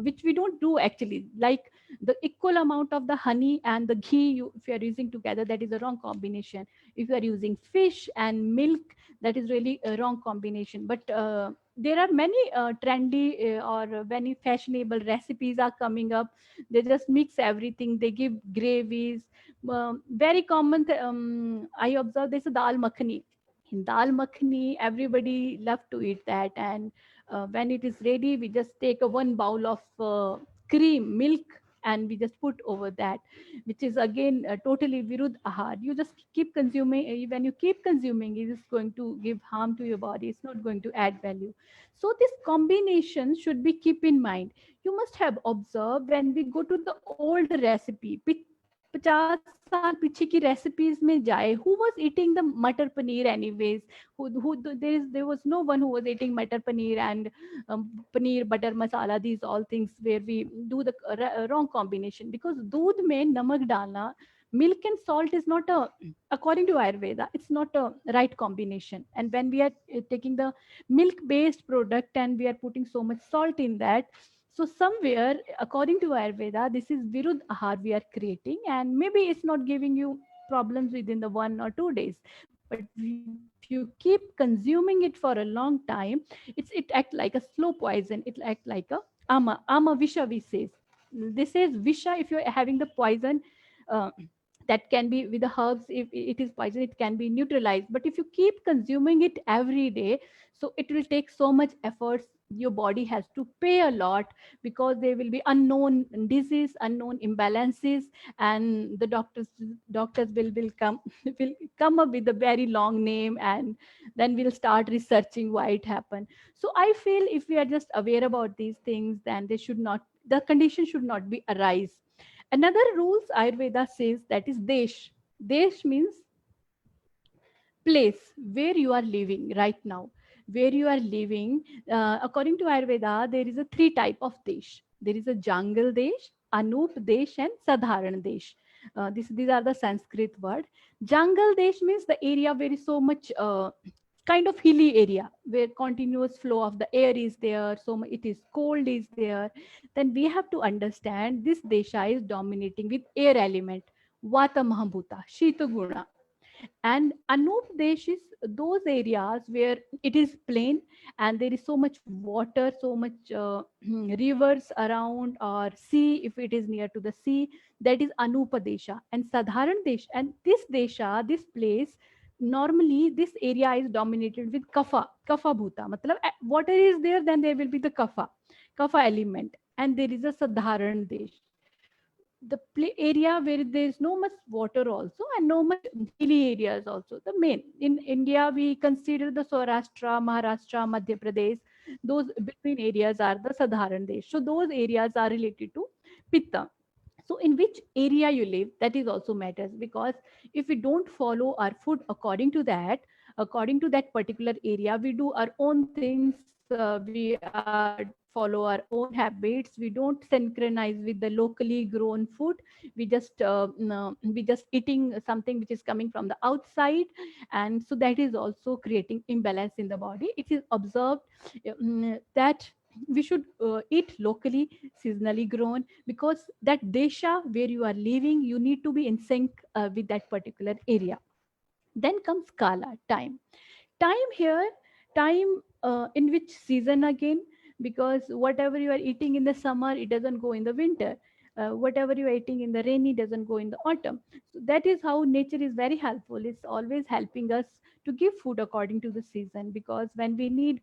which we don't do actually, like the equal amount of the honey and the ghee, if you are using together, that is a wrong combination. If you are using fish and milk, that is really a wrong combination. But there are many trendy or many fashionable recipes are coming up. They just mix everything, they give gravies. Very common I observe there's a dal makhani. In dal makhani, everybody love to eat that. And when it is ready, we just take a one bowl of cream milk, and we just put over that, which is again totally virud ahar. You just keep consuming, when you keep consuming, it is going to give harm to your body, it's not going to add value. So this combination should be keep in mind. You must have observed, when we go to the old recipe, 50 साल पीछे की recipes में जाए, who was eating the matar paneer anyways? There was no one who was eating matar paneer and paneer butter masala, these all things where we do the wrong combination. Because दूध में नमक डालना milk and salt is not a, according to Ayurveda, it's not a right combination. And when we are taking the milk based product and we are putting so much salt in that, so somewhere according to Ayurveda, this is virud ahar we are creating, and maybe it's not giving you problems within the 1 or 2 days, but if you keep consuming it for a long time, it act like a slow poison, it act like a ama visha, we says. This is visha if you're having the poison, uh, that can be with the herbs. If it is poison, it can be neutralized, but if you keep consuming it every day, so it will take so much efforts, your body has to pay a lot, because there will be unknown disease, unknown imbalances, and the doctors will come will come up with a very long name, and then we'll start researching why it happened. So I feel if we are just aware about these things, then they should not, the condition should not be arise. Another rules Ayurveda says, that is desh. Desh means place where you are living right now. Where you are living, according to Ayurveda, there is a three type of desh. There is a Jangal desh, Anup desh, and Sadharan desh. These are the Sanskrit word. Jangal desh means the area where is so much kind of hilly area, where continuous flow of the air is there, so it is cold is there. Then we have to understand this desha is dominating with air element, vata mahabhuta, shita guna. And Anup Desh is those areas where it is plain and there is so much water, so much rivers around, or sea if it is near to the sea. That is Anupa Desha. And Sadharan Desh, and this Desha, this place, normally this area is dominated with Kapha Bhuta. Matlab, water is there, then there will be the Kapha element. And there is a Sadharan Desh, the area where there is no much water also, and no much hilly areas also. The main in India, we consider the Saurashtra, Maharashtra, Madhya Pradesh, those between areas are the Sadharan Desh. So those areas are related to Pitta. So in which area you live, that is also matters, because if we don't follow our food according to that particular area, we do our own things, we follow our own habits, we don't synchronize with the locally grown food, we just no, we just eating something which is coming from the outside, and so that is also creating imbalance in the body. It is observed that we should eat locally, seasonally grown, because that desha where you are living, you need to be in sync with that particular area. Then comes kala, time here, time in which season again, because whatever you are eating in the summer, it doesn't go in the winter. Whatever you are eating in the rainy doesn't go in the autumn. So that is how nature is very helpful. It's always helping us to give food according to the season, because when we need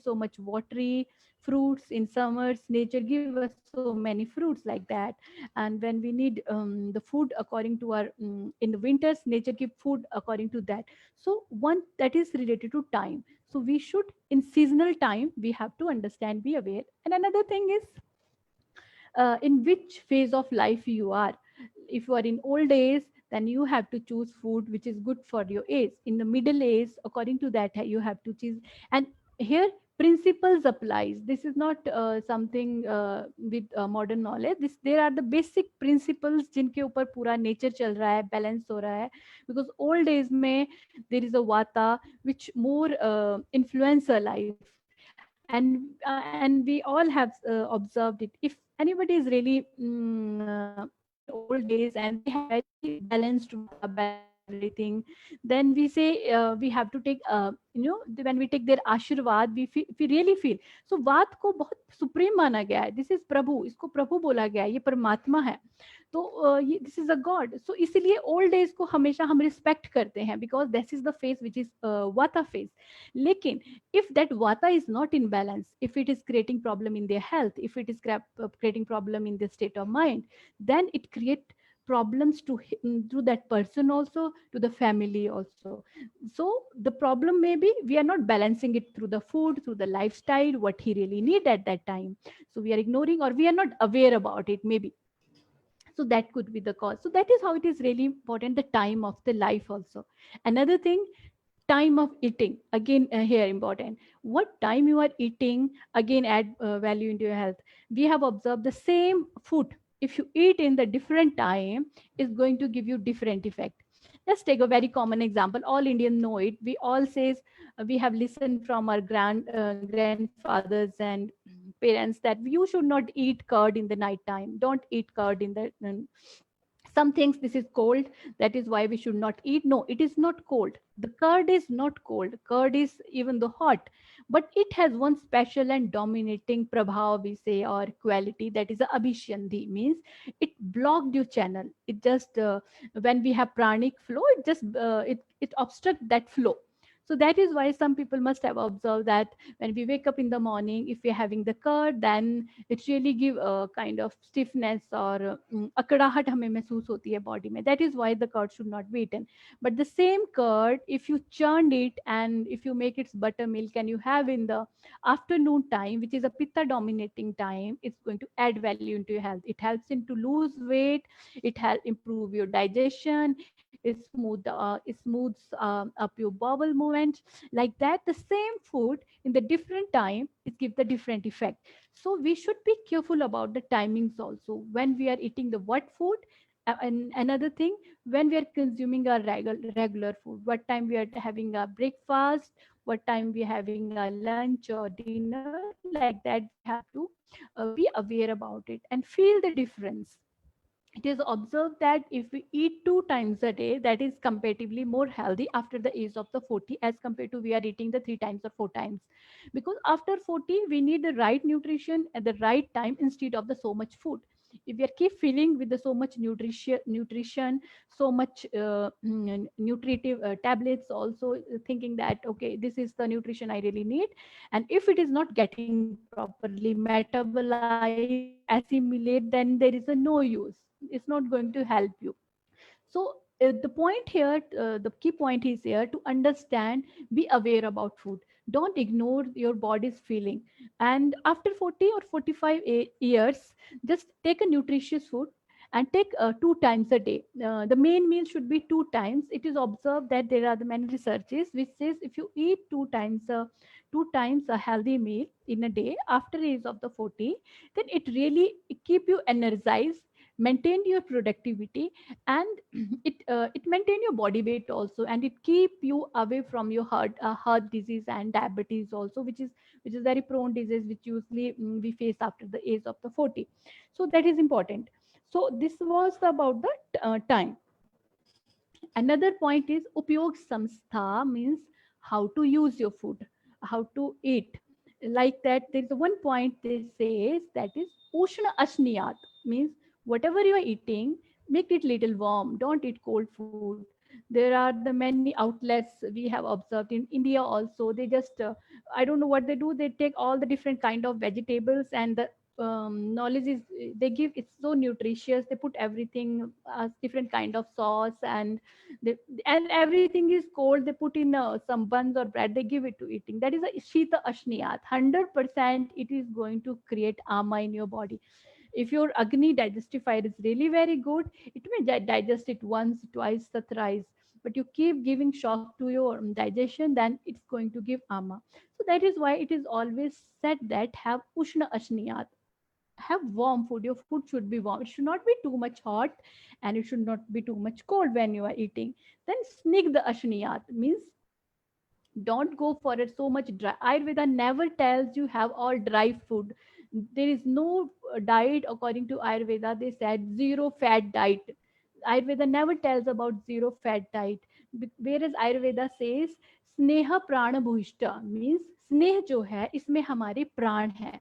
so much watery fruits in summers, nature give us so many fruits like that. And when we need the food according to our in the winters, nature give food according to that. So one that is related to time. So we should, in seasonal time, we have to understand, be aware. And another thing is in which phase of life you are. If you are in old age, then you have to choose food which is good for your age. In the middle age, according to that, you have to choose. And here principles applies. This is not something with modern knowledge. This, there are the basic principles जिनके ऊपर पूरा nature चल रहा है, balance हो रहा है. Because old age में there is a vata which more influence our life, and we all have observed it. If anybody is really in old days and they have very balanced vata, balanced everything, then we say we have to take when we take their आशीर्वाद, we really feel. So वात को बहुत supreme माना गया है. This is प्रभु, इसको प्रभु बोला गया है, ये परमात्मा है. तो ये दिस इज अ गॉड. सो इसीलिए ओल्ड एज को हमेशा हम रिस्पेक्ट करते हैं, because this is the face which is वाता फेस. लेकिन if that vata is not in balance, if it is creating problem in their health, if it is creating problem in their state of mind, then it create problems to that person also, to the family also. So the problem may be we are not balancing it through the food, through the lifestyle, what he really need at that time. So we are ignoring, or we are not aware about it maybe. So that could be the cause. So that is how it is really important, the time of the life also. Another thing, time of eating, again here important. What time you are eating again add value into your health. We have observed the same food, if you eat in the different time, is going to give you different effect. Let's take a very common example. All Indians know it. We all says, we have listened from our grandfathers and parents that you should not eat curd in the night time. Don't eat curd in the some things this is cold, that is why we should not eat. No, it is not cold. The curd is not cold. Curd is even though hot, but it has one special and dominating prabhav, we say, or quality, that is a abhishyandhi, means it blocked your channel. It just when we have pranic flow, it just it obstruct that flow. So that is why some people must have observed that when we wake up in the morning, if we're having the curd, then it really give a kind of stiffness or akadahat हमें महसूस होती है body में. That is why the curd should not be eaten. But the same curd, if you churned it and if you make its buttermilk and you have in the afternoon time, which is a pitta dominating time, it's going to add value into your health. It helps in to lose weight. It helps improve your digestion. It smooths up your bowel movement. Like that, the same food in the different time, it gives the different effect. So we should be careful about the timings also when we are eating the what food. And another thing, when we are consuming our regular food, what time we are having a breakfast, what time we are having a lunch or dinner, like that we have to be aware about it and feel the difference. It is observed that if we eat 2 times a day, that is comparatively more healthy after the age of the 40 as compared to we are eating the 3 times or 4 times. Because after 40, we need the right nutrition at the right time instead of the so much food. If we are keep filling with the so much nutrition, so much nutritive tablets, also thinking that okay, this is the nutrition I really need, and if it is not getting properly metabolized or assimilate, then there is a no use. It's not going to help you. So the point here, the key point is here to understand, be aware about food. Don't ignore your body's feeling. And after 40 or 45 years, just take a nutritious food and take 2 times a day. The main meal should be 2 times. It is observed that there are the many researches which says if you eat 2 times a healthy meal in a day after age of the 40, then it really keep you energized, maintain your productivity, and it maintain your body weight also, and it keep you away from your heart disease and diabetes also, which is very prone disease which usually we face after the age of the 40. So that is important. So this was about the time. Another point is upyog samstha, means how to use your food, how to eat. Like that, there is one point they says, that is ushna ashniyat, means whatever you are eating, make it little warm, don't eat cold food. There are the many outlets we have observed in India also. They just I don't know what they do, they take all the different kind of vegetables, and the knowledge is they give, it's so nutritious, they put everything as different kind of sauce, they, and everything is cold, they put in some buns or bread, they give it to eating. That is a shita ashniyat. 100% it is going to create ama in your body. If your agni digestifier is really very good, it may digest it once, twice, or thrice. But you keep giving shock to your digestion, then it's going to give ama. So that is why it is always said that have ushna ashniyat, have warm food. Your food should be warm. It should not be too much hot, and it should not be too much cold when you are eating. Then sneak the ashniyat, means don't go for it so much dry. Ayurveda never tells you have all dry food. There is no diet according to Ayurveda. They said zero fat diet. Ayurveda never tells about zero fat diet. Whereas Ayurveda says स्नेह प्राण भूष्ट, means स्नेह जो है इसमें हमारे प्राण है,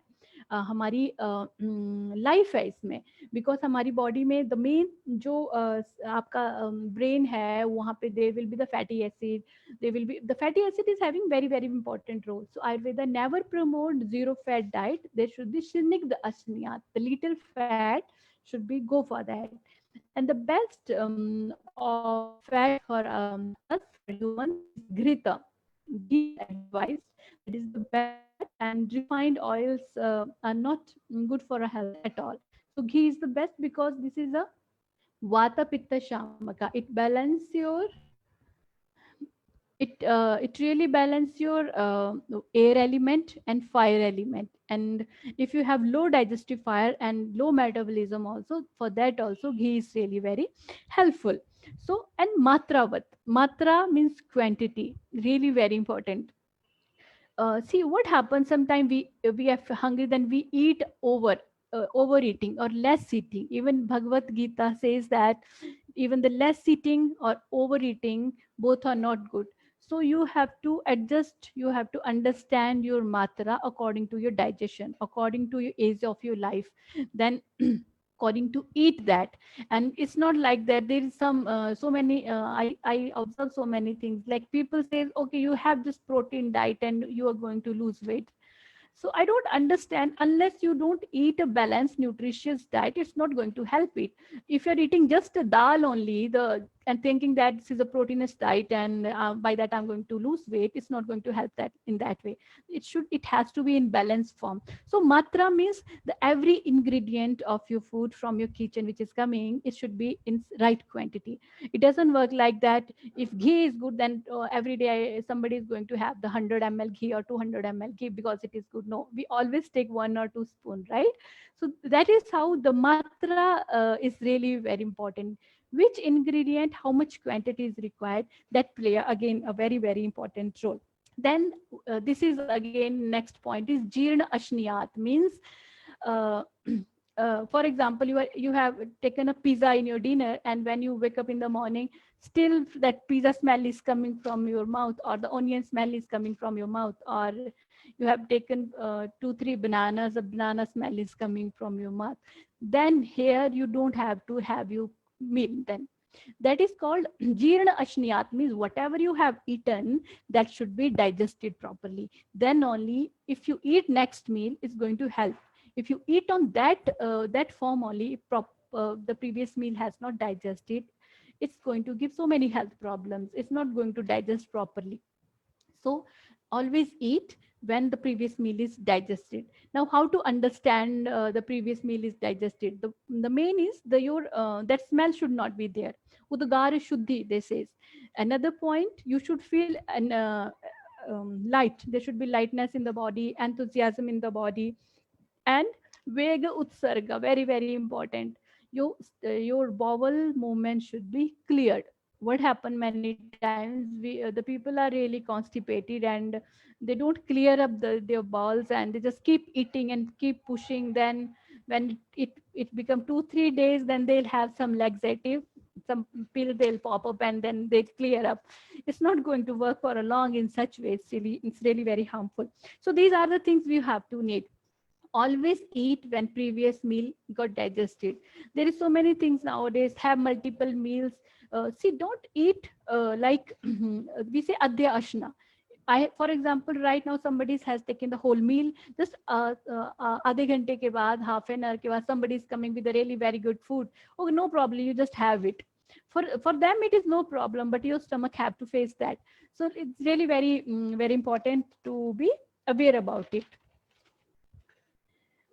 हमारी लाइफ है इसमें. बिकॉज हमारी बॉडी में द मेन जो आपका ब्रेन है, वहाँ पे there will be the fatty acid, they will be, the fatty acid is having very very important role. So Ayurveda never promote zero fat diet. There should be shinik the asniyat, the little fat should be go for that. And the best of fat for us, for humans, is grita. Ghee is advised. That is the best fat, and refined oils are not good for our health at all. So ghee is the best because this is a vata pitta shamaka. It balance your it really balance your air element and fire element. And if you have low digestive fire and low metabolism also, for that also ghee is really very helpful. So, and matra means quantity, really very important. See what happens sometimes, we are hungry, then we eat overeating or less eating. Even Bhagavad Gita says that even the less eating or overeating, both are not good. So you have to adjust, you have to understand your matra according to your digestion, according to your age of your life, then according to eat that. And it's not like that. There is some so many I observe so many things, like people say, okay, you have this protein diet and you are going to lose weight. So I don't understand, unless you don't eat a balanced nutritious diet, it's not going to help it. If you're eating just a dal only, the and thinking that this is a proteinous diet, and by that I'm going to lose weight, it's not going to help that in that way. It has to be in balanced form. So matra means the every ingredient of your food from your kitchen which is coming, it should be in right quantity. It doesn't work like that. If ghee is good, then every day somebody is going to have the 100 ml ghee or 200 ml ghee because it is good. No, we always take 1 or 2 spoon, right? So that is how the matra is really very important. Which ingredient, how much quantity is required, that play again a very very important role. Then this is again next point is jirna ashniyat, means uh, for example, you have taken a pizza in your dinner, and when you wake up in the morning, still that pizza smell is coming from your mouth, or the onion smell is coming from your mouth, or you have taken 2 3 bananas, a banana smell is coming from your mouth. Then here you don't have to have your meal. Then that is called jirna ashniyat, means whatever you have eaten, that should be digested properly. Then only if you eat next meal, it's going to help. If you eat on that form only, the previous meal has not digested, it's going to give so many health problems. It's not going to digest properly. So always eat when the previous meal is digested. Now, how to understand the previous meal is digested? The main is the your that smell should not be there. Udgar shuddhi, they says. Another point, you should feel an light. There should be lightness in the body, enthusiasm in the body, and vega utsarga, very very important. Your bowel movement should be cleared. What happened many times, the people are really constipated and they don't clear up their bowels, and they just keep eating and keep pushing. Then when it become 2 3 days, then they'll have some laxative, some pill they'll pop up, and then they clear up. It's not going to work for a long in such way. It's really very harmful. So these are the things we have to need. Always eat when previous meal got digested. There is so many things nowadays, have multiple meals. See, don't eat like we say adya ashna. For example, right now somebody has taken the whole meal. Just आधे घंटे के बाद, half an hour के बाद, somebody is coming with a really very good food. Oh, no problem, you just have it. For them it is no problem, but your stomach have to face that. So it's really very important to be aware about it.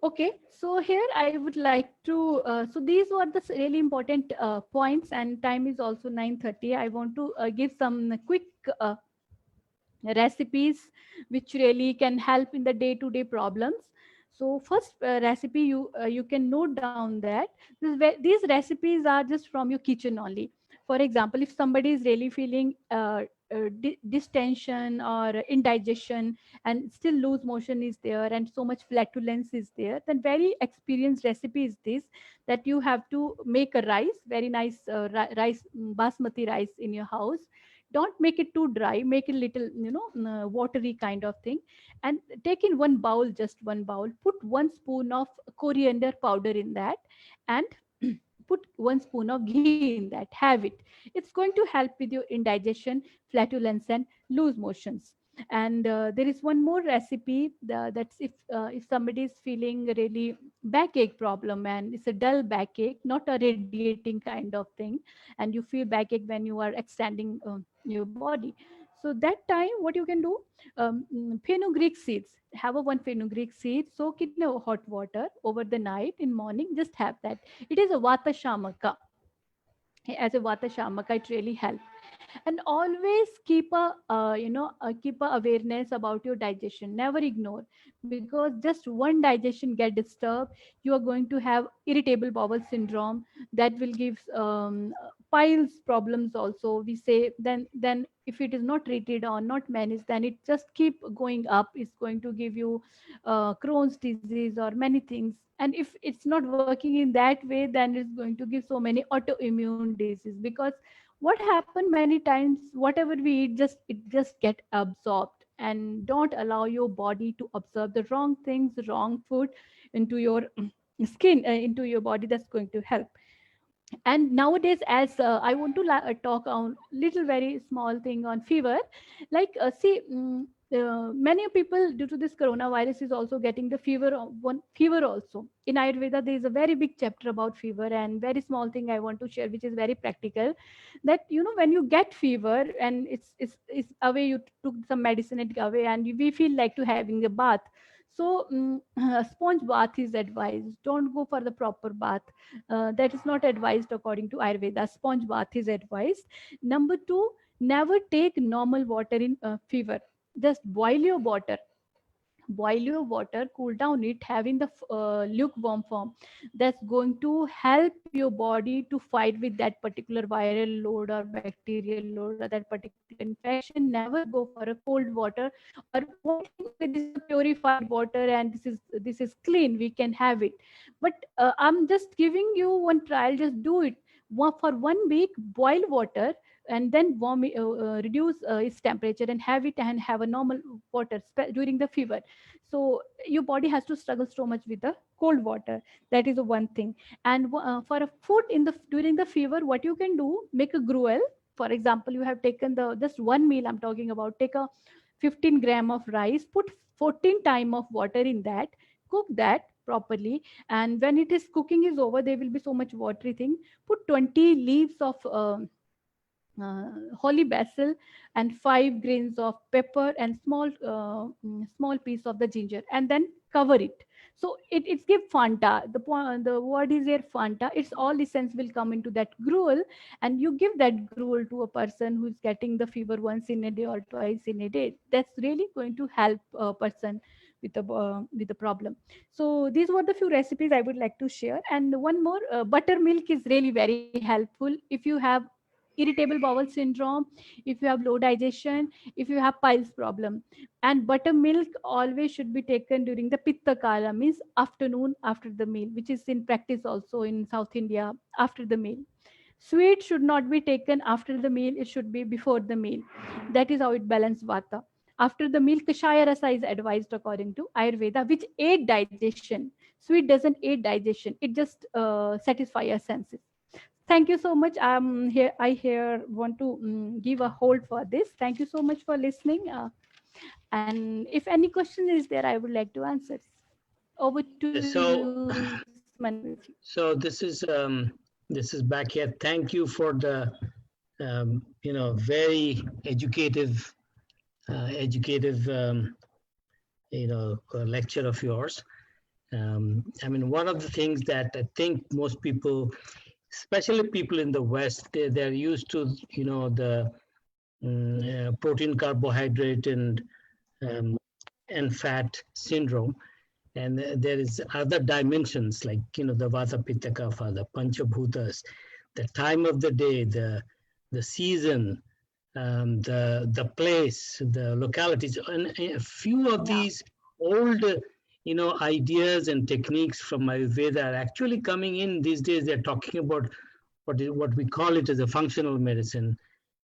Okay, so here I would like to, so these were the really important points, and time is also 9:30. I want to give some quick recipes which really can help in the day-to-day problems. So first recipe, you can note down that these recipes are just from your kitchen only. For example, if somebody is really feeling distension or indigestion, and still loose motion is there and so much flatulence is there, then very experienced recipe is this, that you have to make a rice, very nice rice, basmati rice in your house. Don't make it too dry, make it little, watery kind of thing. And take in one bowl, just one bowl, put 1 spoon of coriander powder in that, and put 1 spoon of ghee in that, have it. It's going to help with your indigestion, flatulence, and loose motions. And there is one more recipe, that's if somebody is feeling really backache problem, and it's a dull backache, not a radiating kind of thing, and you feel backache when you are extending your body. So that time what you can do, fenugreek seeds, have a 1 fenugreek seed, soak in a hot water over the night, in morning just have that. It is a vata shamaka. As a vata shamaka, it really helps. And always keep a keep a awareness about your digestion. Never ignore, because just one digestion get disturbed, you are going to have irritable bowel syndrome. That will give piles problems also, we say. Then if it is not treated or not managed, then it just keep going up. It's going to give you Crohn's disease or many things. And if it's not working in that way, then it's going to give so many autoimmune disease. Because what happen many times, whatever we eat, just get absorbed, and don't allow your body to absorb the wrong things, wrong food into your skin, into your body. That's going to help. And nowadays, as I want to talk on little very small thing on fever. Like see, many people due to this coronavirus is also getting the fever, one fever also. In Ayurveda there is a very big chapter about fever, and very small thing I want to share, which is very practical. That when you get fever and it's away, you took some medicine, it away, and we feel like to having a bath. So a sponge bath is advised. Don't go for the proper bath. That is not advised according to Ayurveda. Sponge bath is advised. Number two, never take normal water in fever. Just boil your water, cool down it, having the lukewarm form. That's going to help your body to fight with that particular viral load or bacterial load or that particular infection. Never go for a cold water. Or won't think, okay, this is a purified water and this is clean, we can have it. But I'm just giving you one trial. Just do it for 1 week. Boil water and then reduce its temperature and have it, and have a normal water during the fever. So your body has to struggle so much with the cold water. That is the one thing. And for a food in the during the fever, what you can do, make a gruel. For example, you have taken the just one meal I'm talking about. Take a 15 gram of rice, put 14 time of water in that, cook that properly. And when it is cooking is over, there will be so much watery thing. Put 20 leaves of holy basil and 5 grains of pepper and small piece of the ginger, and then cover it. So it's give fanta. The word is here fanta. It's all essence will come into that gruel, and you give that gruel to a person who's getting the fever once in a day or twice in a day. That's really going to help a person with the problem. So these were the few recipes I would like to share. And one more, buttermilk is really very helpful if you have irritable bowel syndrome, if you have low digestion, if you have piles problem. And buttermilk always should be taken during the pitta kala, means afternoon after the meal, which is in practice also in South India, after the meal. Sweet should not be taken after the meal, it should be before the meal. That is how it balances vata. After the meal, kashaya rasa is advised according to Ayurveda, which aid digestion. Sweet doesn't aid digestion, it just satisfy your senses. Thank you so much. I here want to give a hold for this. Thank you so much for listening. And if any question is there, I would like to answer. Over to you, Manoj. So this is back here. Thank you for the very educative lecture of yours. I mean, one of the things that I think most people, especially people in the West, they're used to the protein, carbohydrate, and fat syndrome. And there is other dimensions like the Vata, Pitta, Kapha, the Panchabhutas, the time of the day, the season, the place, the localities, and a few of these old ideas and techniques from Ayurveda are actually coming in these days. They're talking about what we call it as a functional medicine,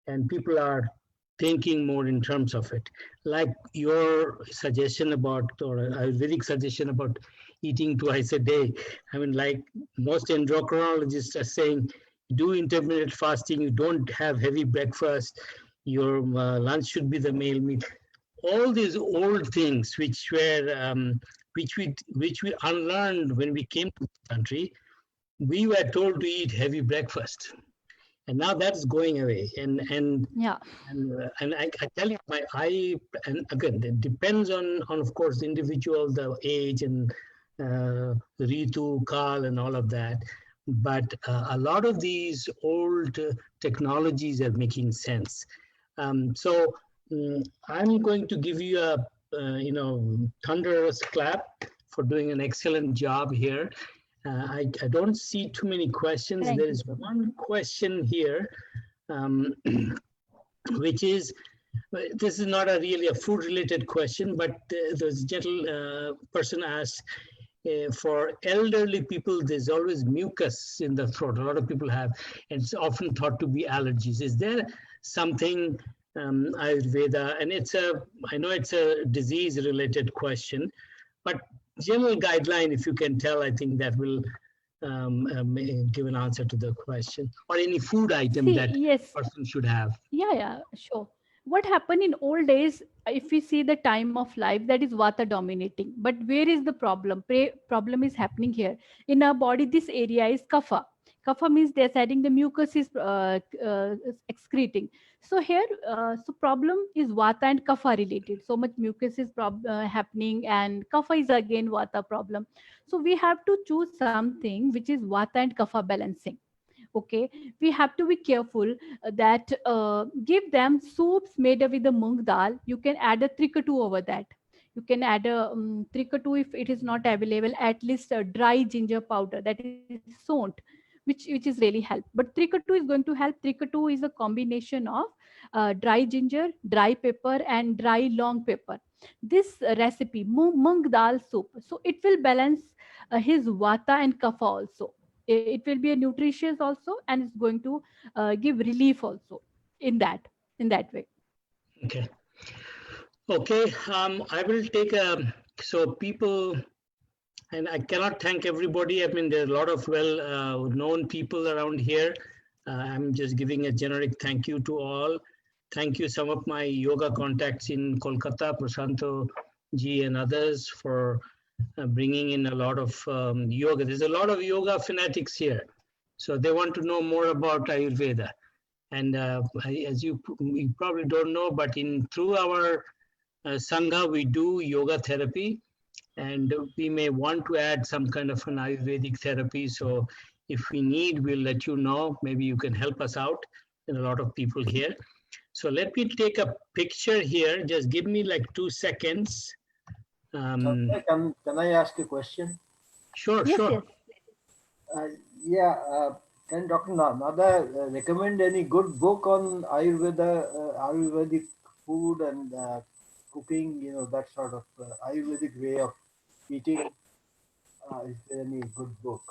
and people are thinking more in terms of it. Like your suggestion about, or Ayurvedic suggestion about eating twice a day. I mean, like most endocrinologists are saying, do intermittent fasting, you don't have heavy breakfast, your lunch should be the male meat. All these old things which were which we unlearned when we came to the country, we were told to eat heavy breakfast, and now that's going away. And I tell you, and again, it depends on of course the individual, the age, and Ritu, Kal, and all of that. But a lot of these old technologies are making sense. So I'm going to give you a thunderous clap for doing an excellent job here. I don't see too many questions. Thank There you is so much. one question here, which is, this is not really a food related question, but this gentle person asked, for elderly people, there's always mucus in the throat. A lot of people have, and it's often thought to be allergies. Is there something Ayurveda, and I know it's a disease related question, but general guideline, if you can tell, I think that will give an answer to the question, or any food item See, that yes, person should have. yeah, sure. What happened in old days, if we see the time of life, that is vata dominating. But where is the problem? Problem is happening here. In our body, this area is kapha. Kapha means deciding the mucus is excreting. So here, so problem is vata and kapha related. So much mucus is happening, and kapha is again vata problem. So we have to choose something which is vata and kapha balancing. Okay, we have to be careful that give them soups made with the mung dal. You can add a trikatu over that. You can add a trikatu if it is not available, at least a dry ginger powder, that is sont, which is really help. But trikatu is going to help. Trikatu is a combination of dry ginger, dry pepper, and dry long pepper. This recipe, mung dal soup, so it will balance his vata and kapha also. It will be a nutritious also, and it's going to give relief also in that way. Okay. Okay. I will take so people, and I cannot thank everybody. I mean, there are a lot of well known people around here. I'm just giving a generic thank you to all. Thank you, some of my yoga contacts in Kolkata, Prasanto ji and others, for bringing in a lot of yoga. There's a lot of yoga fanatics here. So they want to know more about Ayurveda. And as you probably don't know, but through our Sangha, we do yoga therapy, and we may want to add some kind of an Ayurvedic therapy. So if we need, we'll let you know. Maybe you can help us out. There are a lot of people here. So let me take a picture here. Just give me like 2 seconds. Can I ask a question? Sure, Yes, sure. Yeah. Can Dr. Nada recommend any good book on Ayurvedic food and cooking? That sort of Ayurvedic way of eating. Is there any good book?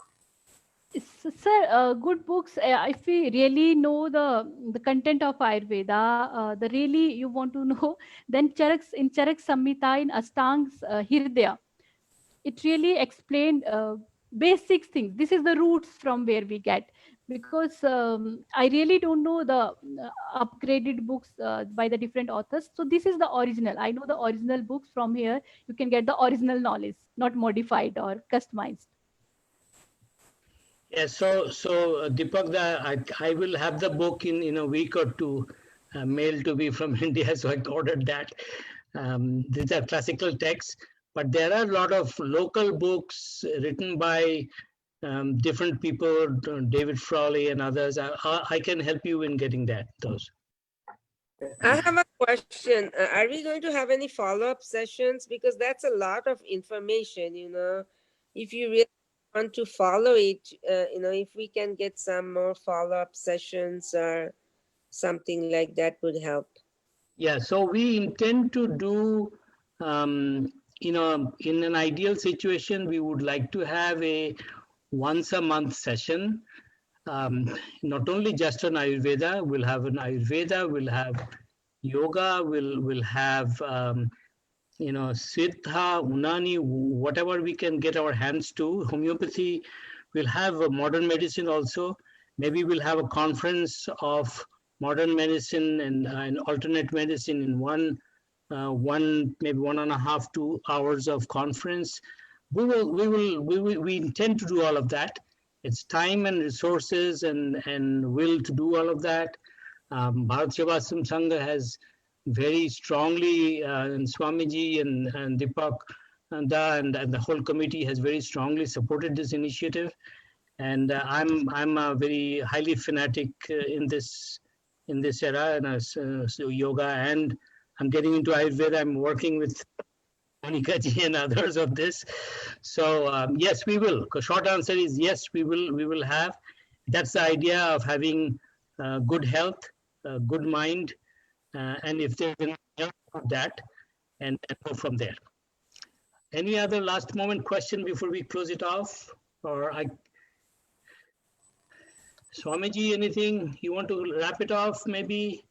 Sir, good books. If we really know the content of Ayurveda, the really you want to know, then Charak Samhita in Ashtang's Hirdaya, it really explained basic things. This is the roots from where we get, because I really don't know the upgraded books by the different authors. So this is the original. I know the original books. From here you can get the original knowledge, not modified or customized. Yeah, so Deepak, I will have the book in a week or two, mailed to me from India, so I ordered that. These are classical texts, but there are a lot of local books written by different people, David Frawley and others. I can help you in getting those. I have a question. Are we going to have any follow-up sessions? Because that's a lot of information, If you really want to follow it, if we can get some more follow-up sessions or something like that would help. Yeah, so we intend to do, in an ideal situation, we would like to have a once a month session. Not only just on Ayurveda, we'll have an Ayurveda, we'll have yoga, we'll have Siddha, Unani, whatever we can get our hands to. Homeopathy, we'll have a modern medicine also. Maybe we'll have a conference of modern medicine and alternate medicine in one maybe 1.5 to 2 hours of conference. We intend to do all of that. It's time and resources and will to do all of that. Bharat Sevasram Sangha has very strongly, and Swamiji and Deepak and the whole committee has very strongly supported this initiative. And I'm very highly fanatic in this era, and so yoga, and I'm getting into Ayurveda. I'm working with Monica ji and others of this. So yes, we will. Short answer is yes, we will. We will have. That's the idea of having good health, good mind, and if there's any help of that, and go from there. Any other last moment question before we close it off? Or Swamiji, anything you want to wrap it off maybe?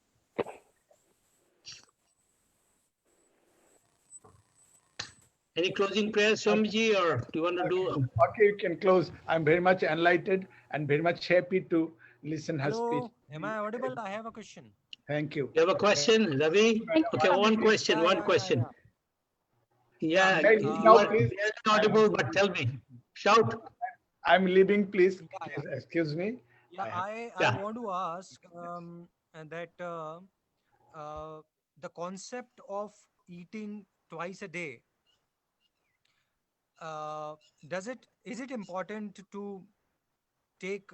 Any closing prayers, Swamiji, or do you want to do? Okay, you can close. I'm very much enlightened and very much happy to listen her speech. Hello, am I audible? I have a question. Thank you. You have a question, Ravi? Okay, one question, Yeah, one yeah, question. yeah. Yeah, Now, you are please. audible, but tell me. Shout. I'm leaving, please. Yeah, yeah. Please excuse me. Yeah, I Yeah. want to ask that the concept of eating twice a day, is it important to take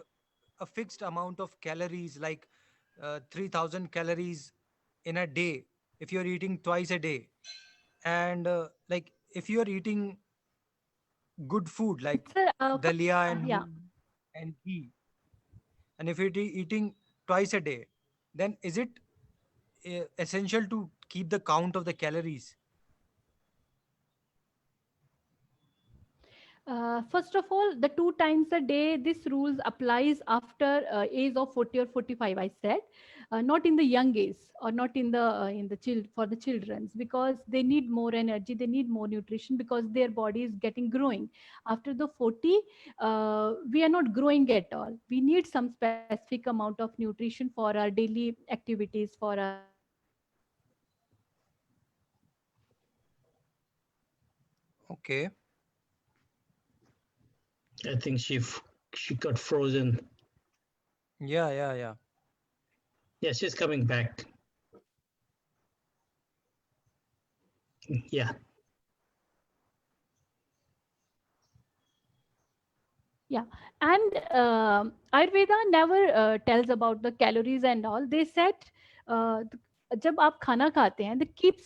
a fixed amount of calories, like 3,000 calories in a day, if you're eating twice a day? And like if you're eating good food like Sir, dalia yeah. and ghee, and if you're eating twice a day, then is it essential to keep the count of the calories? First of all, the 2 times a day, this rules applies after age of 40 or 45. I said, not in the young age or not in the child for the childrens, because they need more energy, they need more nutrition because their body is getting growing. After the 40, we are not growing at all. We need some specific amount of nutrition for our daily activities, for our Okay. I think she got frozen. Yeah. Yeah, she's coming back. Yeah. Yeah, and Ayurveda never tells about the calories and all. They said जब आप खाना खाते हैं, they keep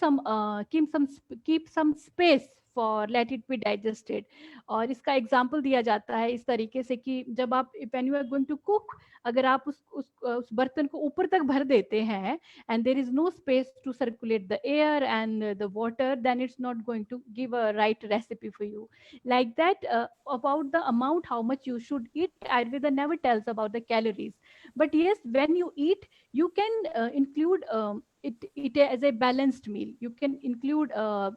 some space for let it be digested. और इसका example दिया जाता है इस तरीके से कि जब आप when you are going to cook, अगर आप उस बर्तन को ऊपर तक भर देते हैं and there is no space to circulate the air and the water, then it's not going to give a right recipe for you. Like that, about the amount how much you should eat, Ayurveda never tells about the calories. But yes, when you eat, you can include it as a balanced meal. You can include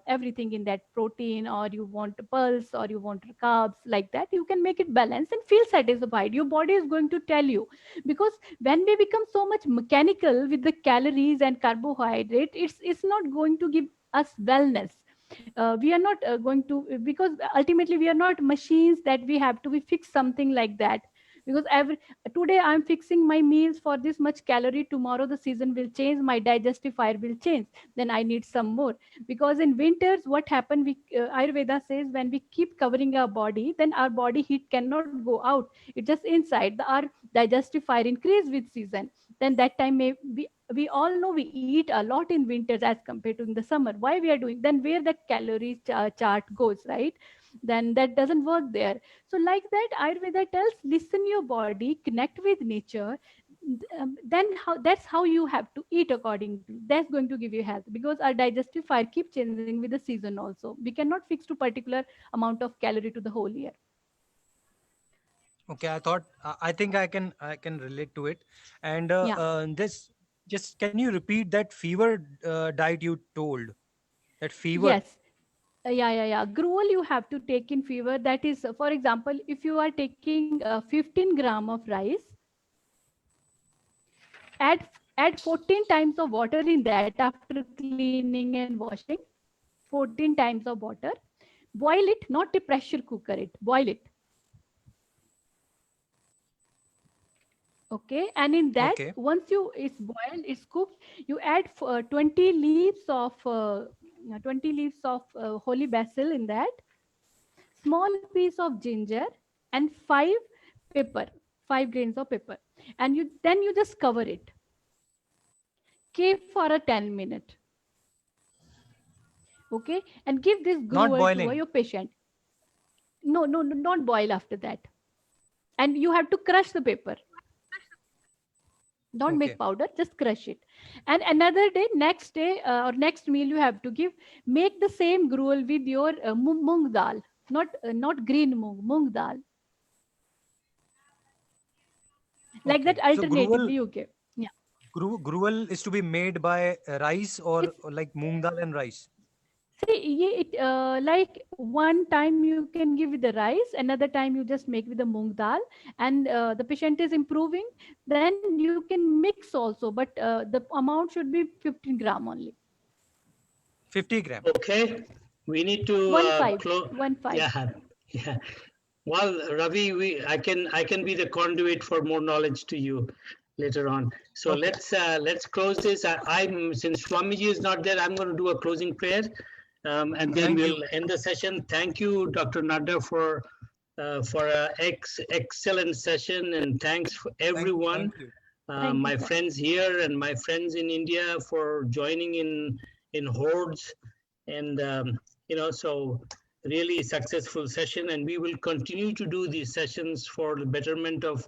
everything in that, protein, or you want pulse, or you want carbs, like that. You can make it balanced and feel satisfied. Your body is going to tell you, because when we become so much mechanical with the calories and carbohydrate, it's not going to give us wellness. We are not going to, because ultimately we are not machines that we have to be fix something like that. Because today I'm fixing my meals for this much calorie, tomorrow the season will change, my digestive fire will change, then I need some more. Because in winters what happen, Ayurveda says, when we keep covering our body, then our body heat cannot go out, it just inside our digestive fire increase with season. Then that time we all know we eat a lot in winters as compared to in the summer. Why we are doing? Then where the calories chart goes, right? Then that doesn't work there. So like that, Ayurveda tells, listen your body, connect with nature. Then that's how you have to eat accordingly. That's going to give you health, because our digestive fire keep changing with the season also. We cannot fix to particular amount of calorie to the whole year. Okay, I think I can relate to it. And this, just can you repeat that fever diet you told? That fever. Yes. Yeah. Gruel you have to take in fever. That is, for example, if you are taking 15 gram of rice, add 14 times of water in that after cleaning and washing. 14 times of water. Boil it, not a pressure cooker it. Boil it. Okay, and in that, Okay. once it's boiled, it's cooked, you add 20 leaves of holy basil in that, small piece of ginger, and 5 paper, 5 grains of paper, and then you just cover it. Keep for a 10 minute. Okay, and give this Not gruel to boiling. your patient. No, not boil after that. And you have to crush the paper. Don't Okay. make powder, just crush it. And another day, next day or next meal you have to give, make the same gruel with your mung dal, not green mung dal. Like Okay. that So alternatively you give. Yeah. gruel is to be made by rice or like moong dal and rice. See, like one time you can give with the rice, another time you just make with the moong dal, and the patient is improving. Then you can mix also, but the amount should be 15 gram only. 50 gram. Okay, we need to 1.5, close. 1.5. Yeah, yeah. Well, Ravi, I can be the conduit for more knowledge to you later on. So Okay. let's close this. I'm since Swamiji is not there, I'm going to do a closing prayer, and then Thank you. we'll end the session. Thank you, Dr. Nadda, for an excellent session, and thanks for everyone. Thank you. Thank you, My sir. friends here and my friends in India for joining in hordes, and so really successful session, and we will continue to do these sessions for the betterment of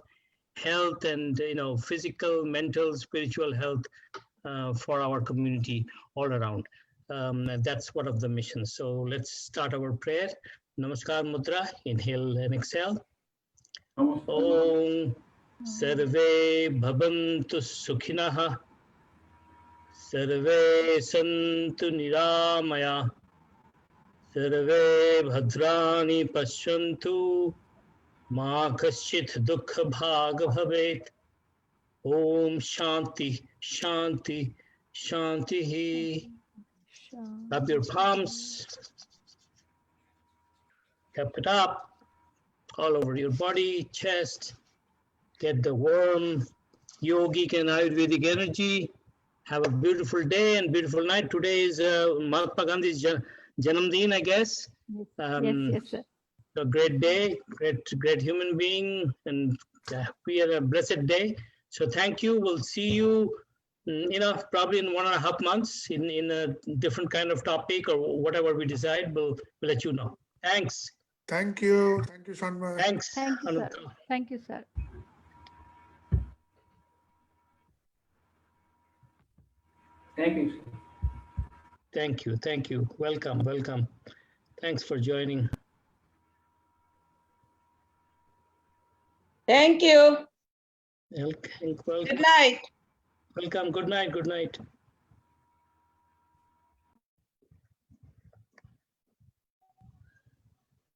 health and physical, mental, spiritual health for our community all around. And that's one of the missions. So let's start our prayer. Namaskar Mudra. Inhale and exhale. Om Sarve Bhavantu Sukhinah. Sarve Santu Niramaya. Sarve Bhadrani Pashyantu. Ma Kaschit Dukha Bhag Bhavet. Om Shanti, Shanti, Shanti. Rub your palms. Cup it up all over your body, chest. Get the warm yogic and Ayurvedic energy. Have a beautiful day and beautiful night. Today is Mahatma Gandhi's Janamdin, I guess. Yes, sir. A great day, great human being, and we had a blessed day. So thank you. We'll see you, probably in 1.5 months in a different kind of topic or whatever we decide. We'll let you know. Thanks. Thank you. Thank you, Shanma. Thanks. Thank you, sir. Anupka. Thank you, sir. Thank you. Thank you. Thank you. Welcome. Welcome. Thanks for joining. Thank you. Welcome. Good night. Welcome. Good night. Good night.